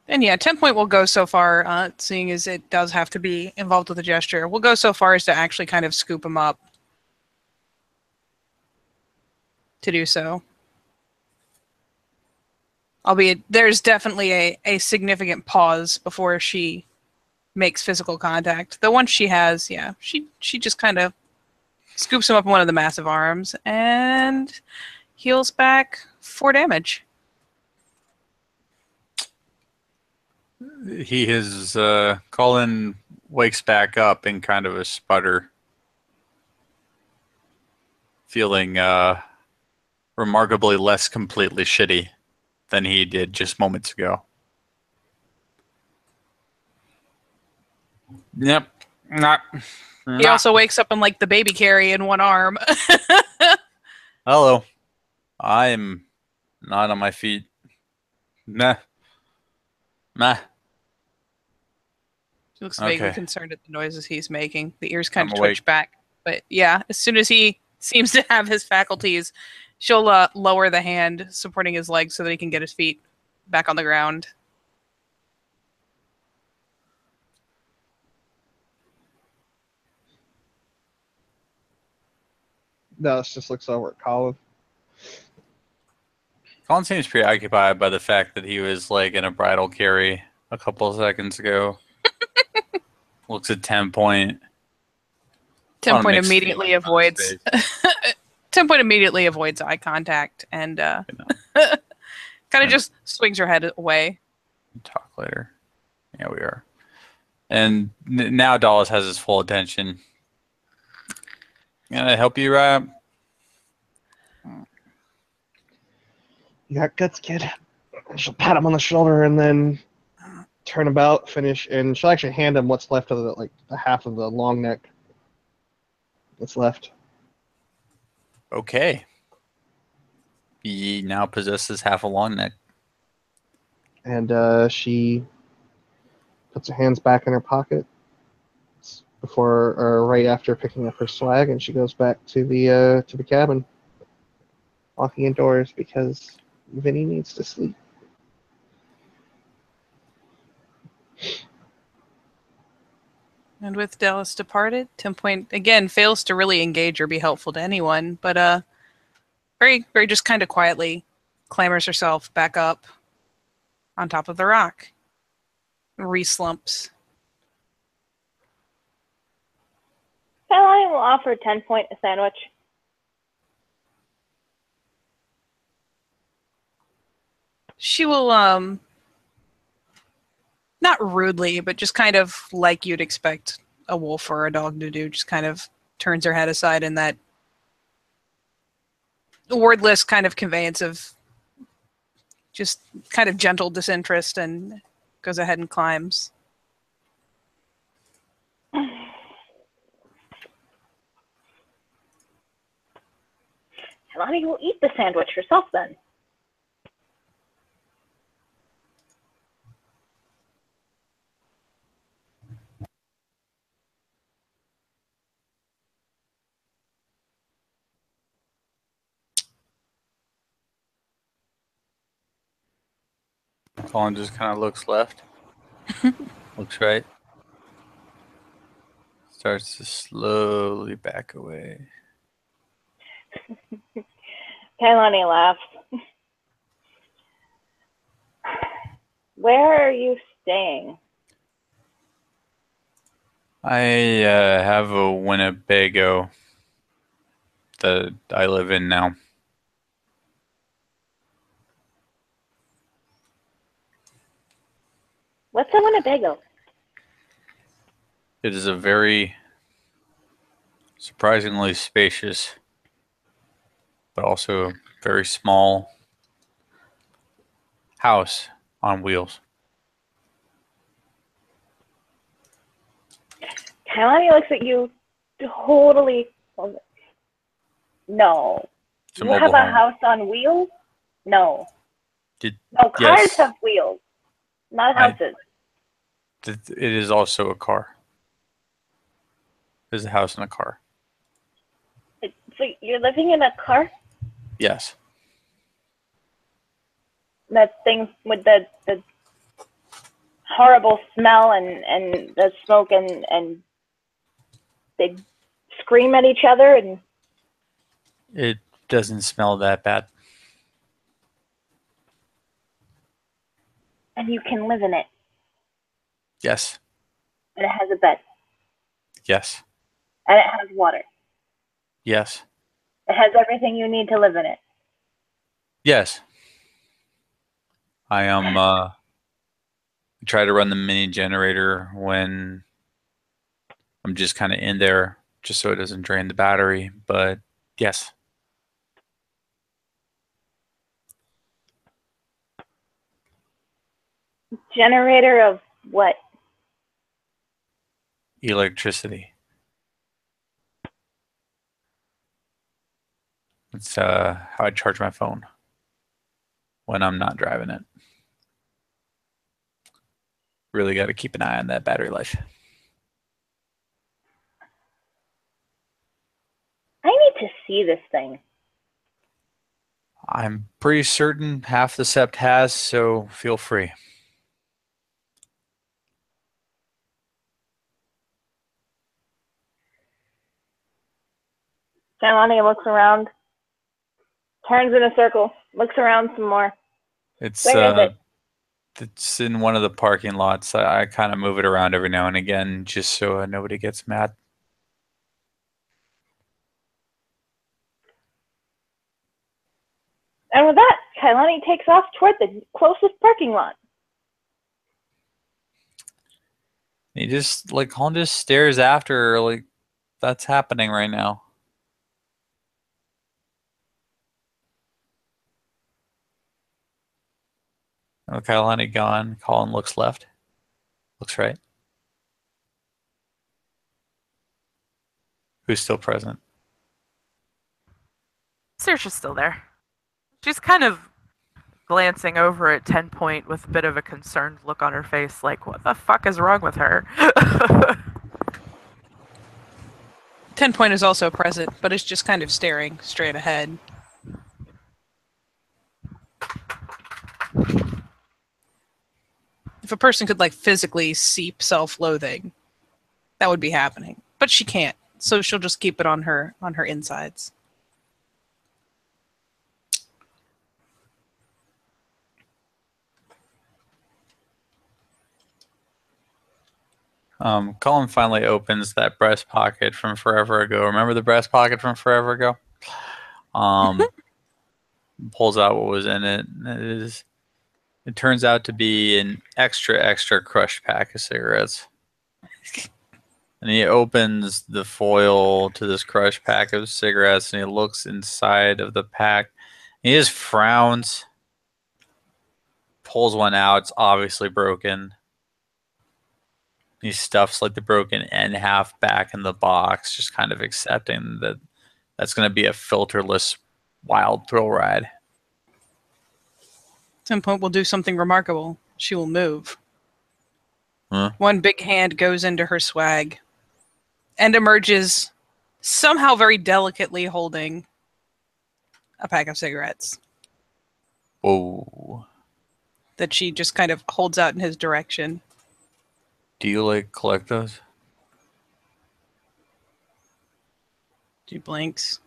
And yeah, 10 point will go so far, seeing as it does have to be involved with a gesture. We'll go so far as to actually kind of scoop him up to do so. Albeit, there's definitely a significant pause before she makes physical contact. The one she has, yeah, she just kind of scoops him up in one of the massive arms and heals back 4 damage. Colin wakes back up in kind of a sputter, feeling remarkably less completely shitty than he did just moments ago. Yep. He also wakes up in like the baby carry in one arm. Hello. I'm not on my feet. Meh. He looks vaguely Okay. concerned at the noises he's making. The ears kind I'm of awake. twitch back. But yeah, as soon as he seems to have his faculties, she'll lower the hand supporting his legs so that he can get his feet back on the ground. Dallas just looks over at Colin. Colin seems preoccupied by the fact that he was like in a bridal carry a couple of seconds ago. Looks at 10 point. 10 point immediately avoids 10 point immediately avoids eye contact and kind of just swings her head away. Talk later. Yeah, we are. And now Dallas has his full attention. Can I help you, Rob? You got guts, kid. She'll pat him on the shoulder and then turn about, finish, and she'll actually hand him what's left of the half of the long neck that's left. Okay. He now possesses half a long neck. And she puts her hands back in her pocket before or right after picking up her swag, and she goes back to the cabin, walking indoors because Vinny needs to sleep. And with Dallas departed, 10 point again fails to really engage or be helpful to anyone, but very, very just kind of quietly clambers herself back up on top of the rock. Reslumps. Caroline will offer 10 point a sandwich. She will not rudely, but just kind of like you'd expect a wolf or a dog to do, just kind of turns her head aside in that wordless kind of conveyance of just kind of gentle disinterest, and goes ahead and climbs. Helani will eat the sandwich herself then. Colin just kind of looks left, looks right, starts to slowly back away. Kailani laughs. Where are you staying? I have a Winnebago that I live in now. What's a Winnebago? It is a very surprisingly spacious, but also very small house on wheels. Kailani looks at you totally. No. It's a You have mobile a home. house on wheels? No. Did- No, cars yes. have wheels, not I- houses. It is also a car. There's a house and a car. So you're living in a car? Yes. That thing with the horrible smell and the smoke and they scream at each other and It doesn't smell that bad. you can live in it. Yes. And it has a bed. Yes. And it has water. Yes. It has everything you need to live in it. Yes. I try to run the mini generator when I'm just kind of in there, just so it doesn't drain the battery. But yes. Generator of what? Electricity. It's how I charge my phone when I'm not driving it. Really got to keep an eye on that battery life. I need to see this thing. I'm pretty certain half the sept has, so feel free. Kailani looks around, turns in a circle, looks around some more. It's Where is it? It's in one of the parking lots. I kind of move it around every now and again just so nobody gets mad. And with that, Kailani takes off toward the closest parking lot. He just Colin just stares after her like that's happening right now. Oh, Kailani gone. Colin looks left. Looks right. Who's still present? Saoirse's still there. She's kind of glancing over at 10 Point with a bit of a concerned look on her face, like, what the fuck is wrong with her? 10 Point is also present, but it's just kind of staring straight ahead. If a person could physically seep self-loathing, that would be happening. But she can't, so she'll just keep it on her insides. Colin finally opens that breast pocket from forever ago. Remember the breast pocket from forever ago? Pulls out what was in it. It is It turns out to be an extra crushed pack of cigarettes. And he opens the foil to this crushed pack of cigarettes and he looks inside of the pack. He just frowns, pulls one out. It's obviously broken. He stuffs like the broken end half back in the box, just kind of accepting that that's going to be a filterless wild thrill ride. At some point, we'll do something remarkable. She will move. Huh? One big hand goes into her swag and emerges somehow very delicately holding a pack of cigarettes Whoa. that she just kind of holds out in his direction. Do you like collect those? She blinks.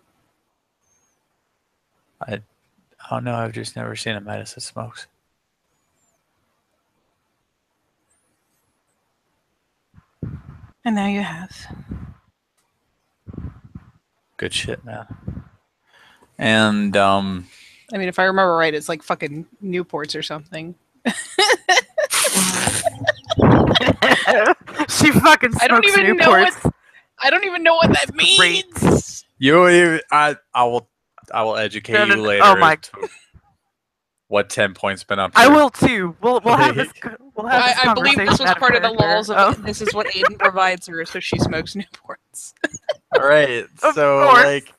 I don't know. I've just never seen a Metis that smokes. And now you have. Good shit, man. And I mean, if I remember right, it's like fucking Newports or something. She fucking smokes I don't even know Newports. I don't even know what that means. I will educate you later. Oh my! as to what 10 points been up to. I will too. We'll have this. We'll have this I believe this conversation was out of part of the character. laws of this is what Aiden provides her, so she smokes Newports. All right. Of So course. like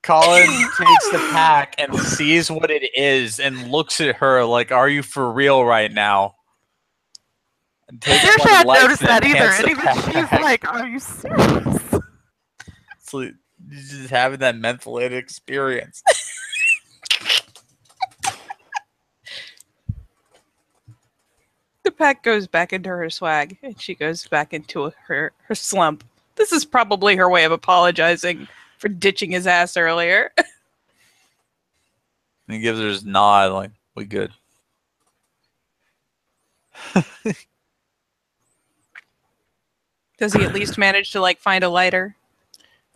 Colin takes the pack and sees what it is and looks at her like, "Are you for real right now?" And takes Seriously, one I hadn't lights noticed and that either. hands And the even she's pack. like, "Are you serious?" So you're just having that mental experience. The pack goes back into her swag, and she goes back into her slump. This is probably her way of apologizing for ditching his ass earlier. And he gives her his nod, like, "We good." Does he at least manage to like find a lighter?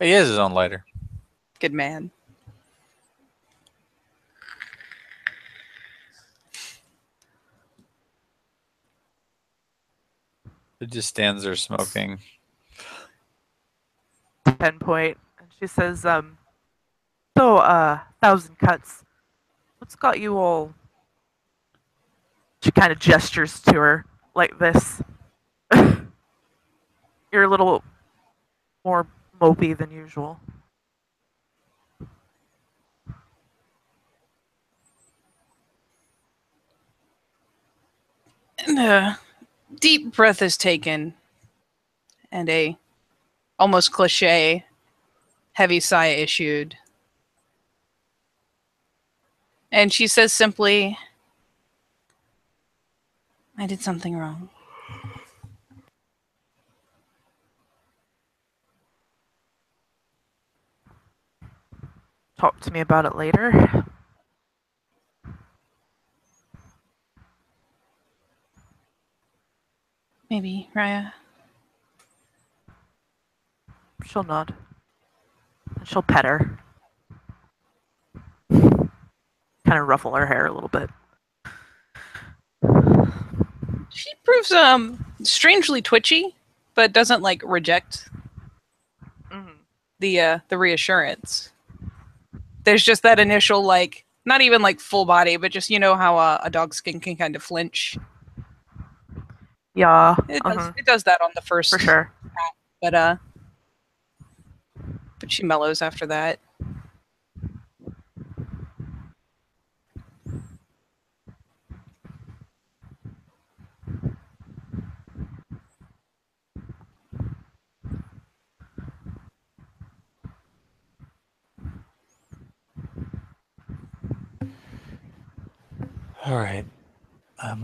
He has his own lighter. Good man. It just stands there smoking. 10 point, and she says, "So, 1,000 cuts. What's got you all?" She kind of gestures to her like this. You're a little more mopey than usual. And a deep breath is taken, and a almost cliche heavy sigh issued. And she says simply, "I did something wrong." Talk to me about it later. Maybe, Raya. She'll nod. And she'll pet her. Kind of ruffle her hair a little bit. She proves strangely twitchy, but doesn't like reject the reassurance. There's just that initial like, not even like full body, but just you know how a dog's skin can kind of flinch. Yeah. It does that on the first, For sure. but she mellows after that. All right. I'm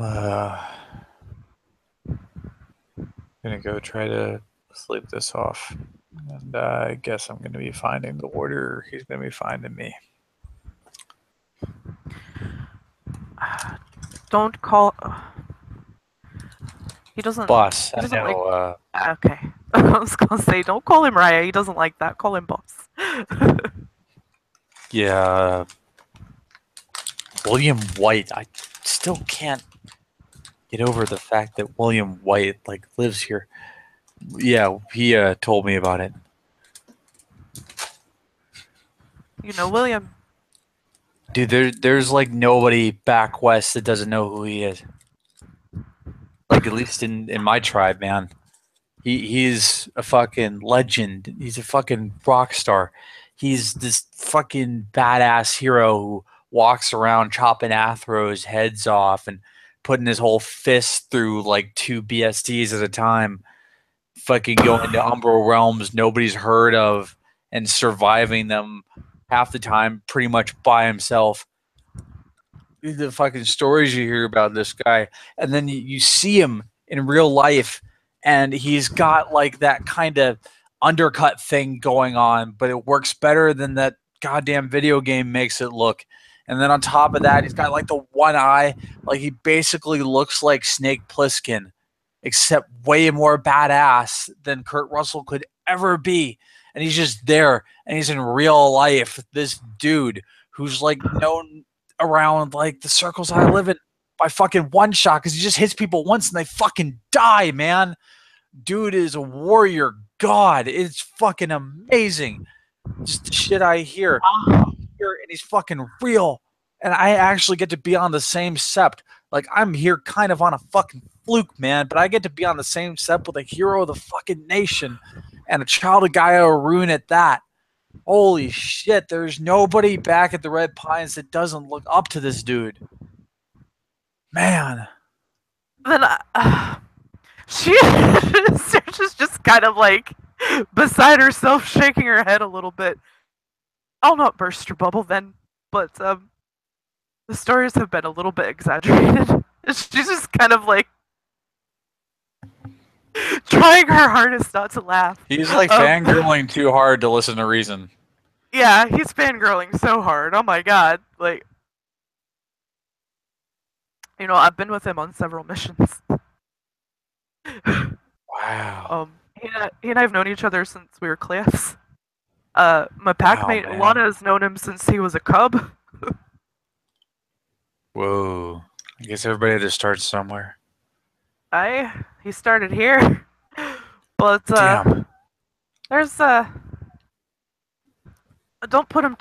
gonna go try to sleep this off. And I guess I'm gonna be finding the warder. He's gonna be finding me. Don't call. He doesn't. Boss, He I doesn't know. Okay. I was gonna say, don't call him Raya. He doesn't like that. Call him boss. Yeah. William White. still can't get over the fact that William White like lives here. Yeah, he told me about it. You know, William. Dude, there's like nobody back west that doesn't know who he is. Like, at least in my tribe, man. He's a fucking legend. He's a fucking rock star. He's this fucking badass hero who walks around chopping Athros heads off and putting his whole fist through like 2 BSDs at a time. Fucking going to umbral realms nobody's heard of and surviving them half the time pretty much by himself. The fucking stories you hear about this guy, and then you see him in real life, and he's got like that kind of undercut thing going on, but it works better than that goddamn video game makes it look. And then on top of that, he's got like the one eye, like he basically looks like Snake Plissken, except way more badass than Kurt Russell could ever be. And he's just there, and he's in real life, this dude who's like known around like the circles I live in by fucking one shot because he just hits people once and they fucking die, man. Dude is a warrior god. It's fucking amazing. Just the shit I hear. And he's fucking real. And I actually get to be on the same sept. Like, I'm here kind of on a fucking fluke, man, but I get to be on the same sept with a hero of the fucking nation and a child of Gaia Arun at that. Holy shit, there's nobody back at the Red Pines that doesn't look up to this dude. Man. Then she's just kind of like beside herself, shaking her head a little bit. I'll not burst your bubble then, but the stories have been a little bit exaggerated. She's just kind of like trying her hardest not to laugh. He's like fangirling too hard to listen to reason. Yeah, he's fangirling so hard. Oh my god. Like, you know, I've been with him on several missions. Wow. He and I have known each other since we were class. My packmate man. Alana has known him since he was a cub. Whoa. I guess everybody just starts somewhere. He started here. But Damn. there's don't put him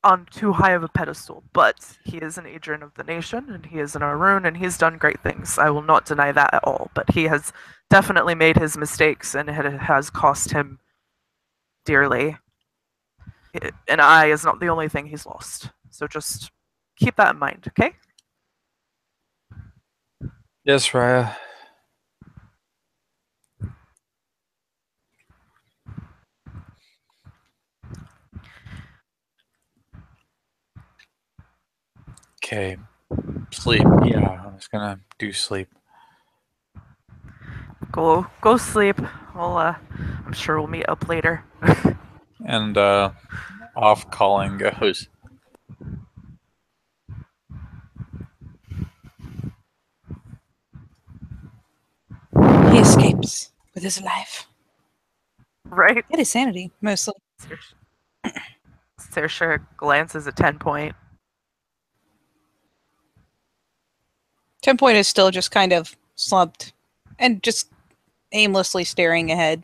on too high of a pedestal, but he is an agent of the nation, and he is an Arun, and he's done great things. I will not deny that at all, but he has definitely made his mistakes, and it has cost him dearly. An eye is not the only thing he's lost, so just keep that in mind, okay? Yes, Raya. Okay. Sleep. Yeah, I was gonna do sleep. Go sleep. I'm sure we'll meet up later. And off calling goes. He escapes with his life. Right? And his sanity, mostly. Saoirse glances at 10 Point. 10 Point is still just kind of slumped and just aimlessly staring ahead.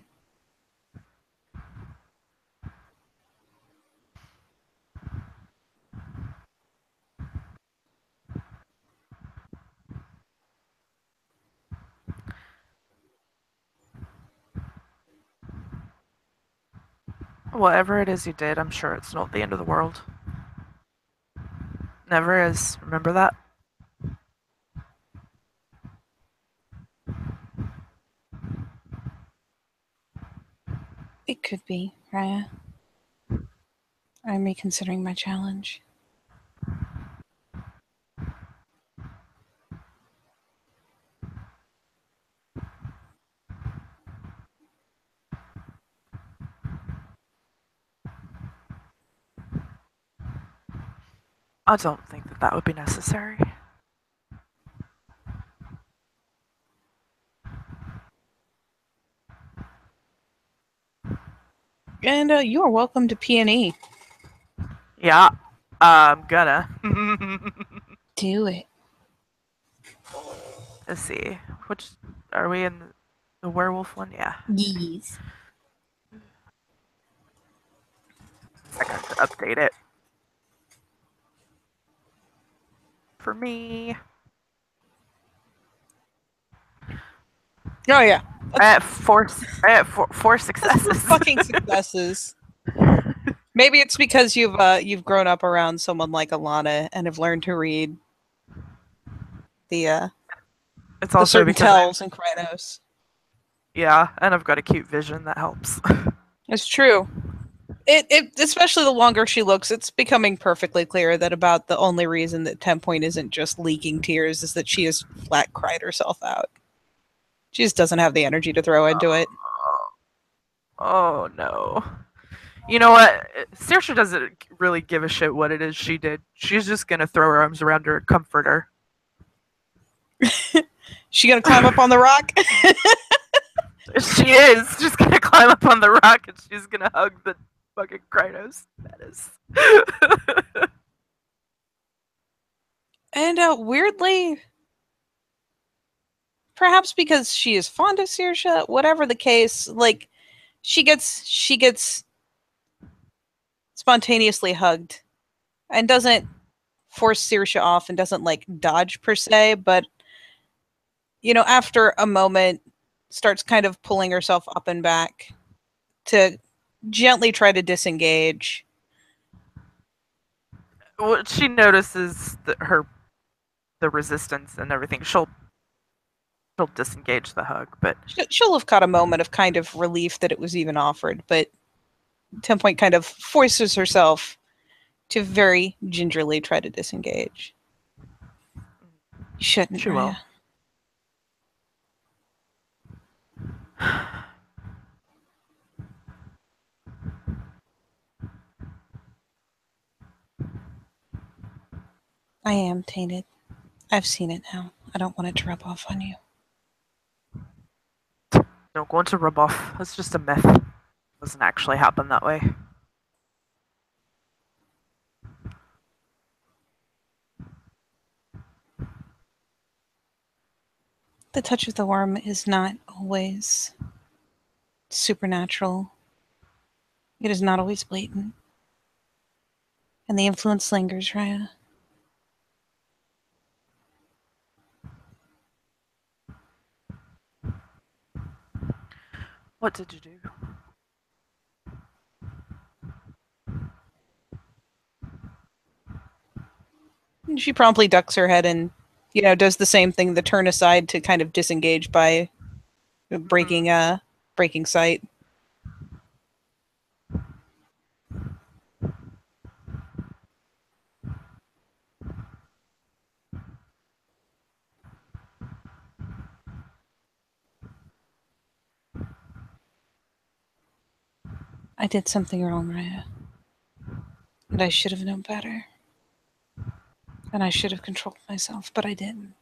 Whatever it is you did, I'm sure it's not the end of the world. Never is. Remember that? It could be, Raya. I'm reconsidering my challenge. I don't think that would be necessary. And you are welcome to P&E. Yeah, I'm gonna. Do it. Let's see. Which are we in? The werewolf one? Yeah. Yes. Second to update it. For me. Oh yeah. I have four successes. Fucking successes. Maybe it's because you've grown up around someone like Alana and have learned to read the It's also certain because tells in Krynos. yeah, and I've got a cute vision that helps. It's true. It especially the longer she looks, it's becoming perfectly clear that about the only reason that 10 Point isn't just leaking tears is that she has flat cried herself out. She just doesn't have the energy to throw into it. Oh no. You know what? Saoirse doesn't really give a shit what it is she did. She's just gonna throw her arms around her and comfort her. She gonna climb up on the rock? She is just gonna climb up on the rock and she's gonna hug the fucking Krynos. That is. And weirdly, perhaps because she is fond of Saoirse, whatever the case, like she gets spontaneously hugged and doesn't force Saoirse off and doesn't like dodge per se, but after a moment starts kind of pulling herself up and back to gently try to disengage. Well, she notices the resistance and everything. She'll disengage the hug, but She'll have caught a moment of kind of relief that it was even offered, but 10 Point kind of forces herself to very gingerly try to disengage. You shouldn't, she will. I am tainted. I've seen it now. I don't want it to rub off on you. Don't go into rub off. That's just a myth. It doesn't actually happen that way. The touch of the worm is not always supernatural. It is not always blatant. And the influence lingers, Raya. What did you do? And she promptly ducks her head and, does the same thing, the turn aside to kind of disengage by breaking sight. I did something wrong, Raya. And I should have known better. And I should have controlled myself, but I didn't.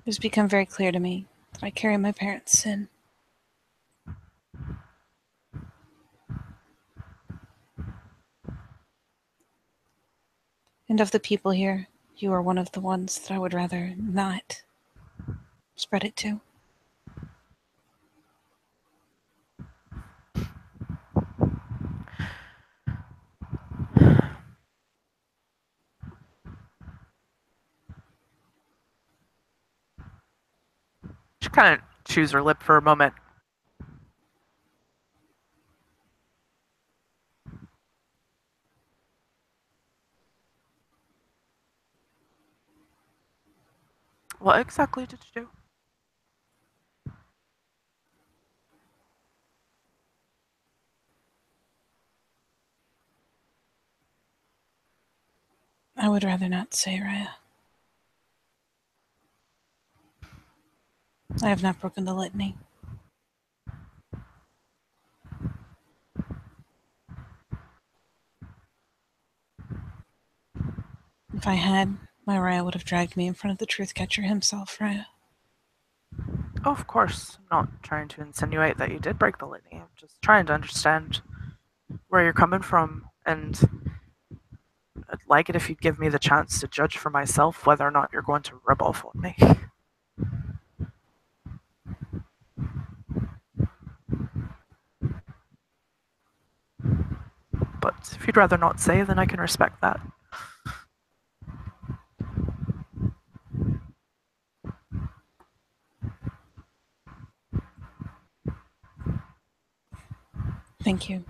It has become very clear to me that I carry my parents' sin. And of the people here, you are one of the ones that I would rather not spread it to. She kind of chews her lip for a moment. What exactly did you do? I would rather not say, Raya. I have not broken the litany. If I had, my Raya would have dragged me in front of the truth catcher himself, Raya. Oh, of course. I'm not trying to insinuate that you did break the litany. I'm just trying to understand where you're coming from, and I'd like it if you'd give me the chance to judge for myself whether or not you're going to rub off on me. But if you'd rather not say, then I can respect that. Thank you,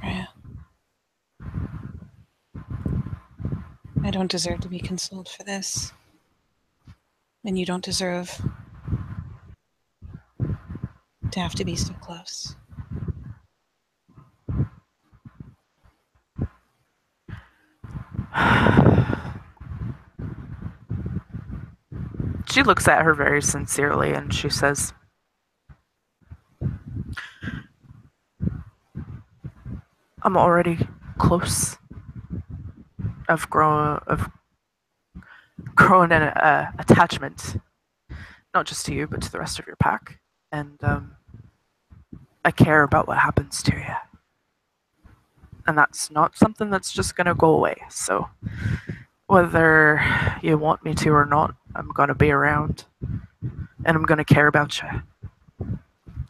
Rhea. I don't deserve to be consoled for this. And you don't deserve to have to be so close. She looks at her very sincerely and she says, I'm already close. I've grown an attachment, not just to you, but to the rest of your pack. And I care about what happens to you. And that's not something that's just going to go away. So whether you want me to or not, I'm going to be around. And I'm going to care about you.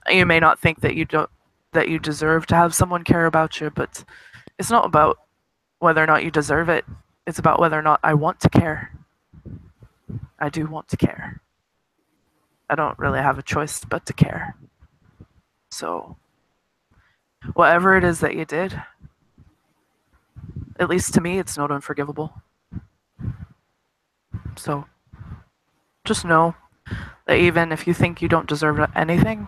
You may not think that you deserve to have someone care about you, but it's not about whether or not you deserve it. It's about whether or not I want to care. I do want to care. I don't really have a choice but to care. So, whatever it is that you did, at least to me, it's not unforgivable. So, just know that even if you think you don't deserve anything,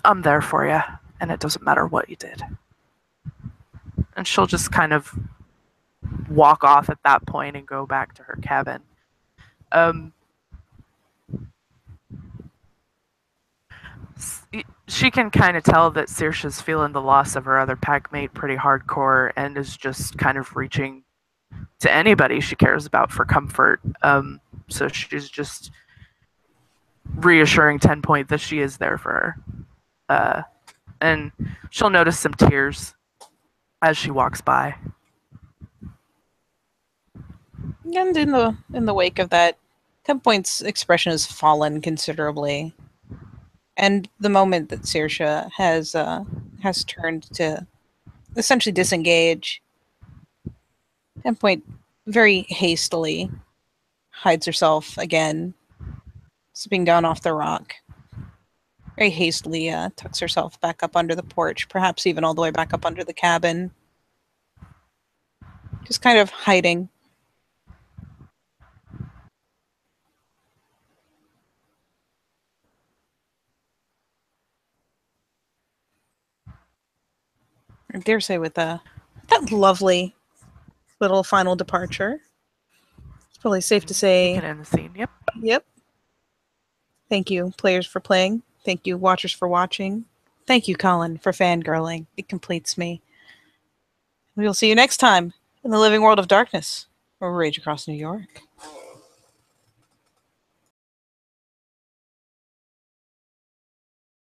I'm there for you, and it doesn't matter what you did. And she'll just kind of walk off at that point and go back to her cabin. She can kind of tell that Saoirse's feeling the loss of her other packmate pretty hardcore and is just kind of reaching to anybody she cares about for comfort. So she's just reassuring 10 Point that she is there for her. And she'll notice some tears as she walks by. And in the wake of that, 10 Point's expression has fallen considerably. And the moment that Saoirse has turned to essentially disengage, 10 Point very hastily hides herself again, slipping down off the rock. Very hastily tucks herself back up under the porch, perhaps even all the way back up under the cabin. Just kind of hiding. I dare say with that lovely little final departure, it's probably safe to say. Get in the scene. Yep. Yep. Thank you, players, for playing. Thank you, watchers, for watching. Thank you, Colin, for fangirling. It completes me. We will see you next time in the living world of darkness, or Rage Across New York.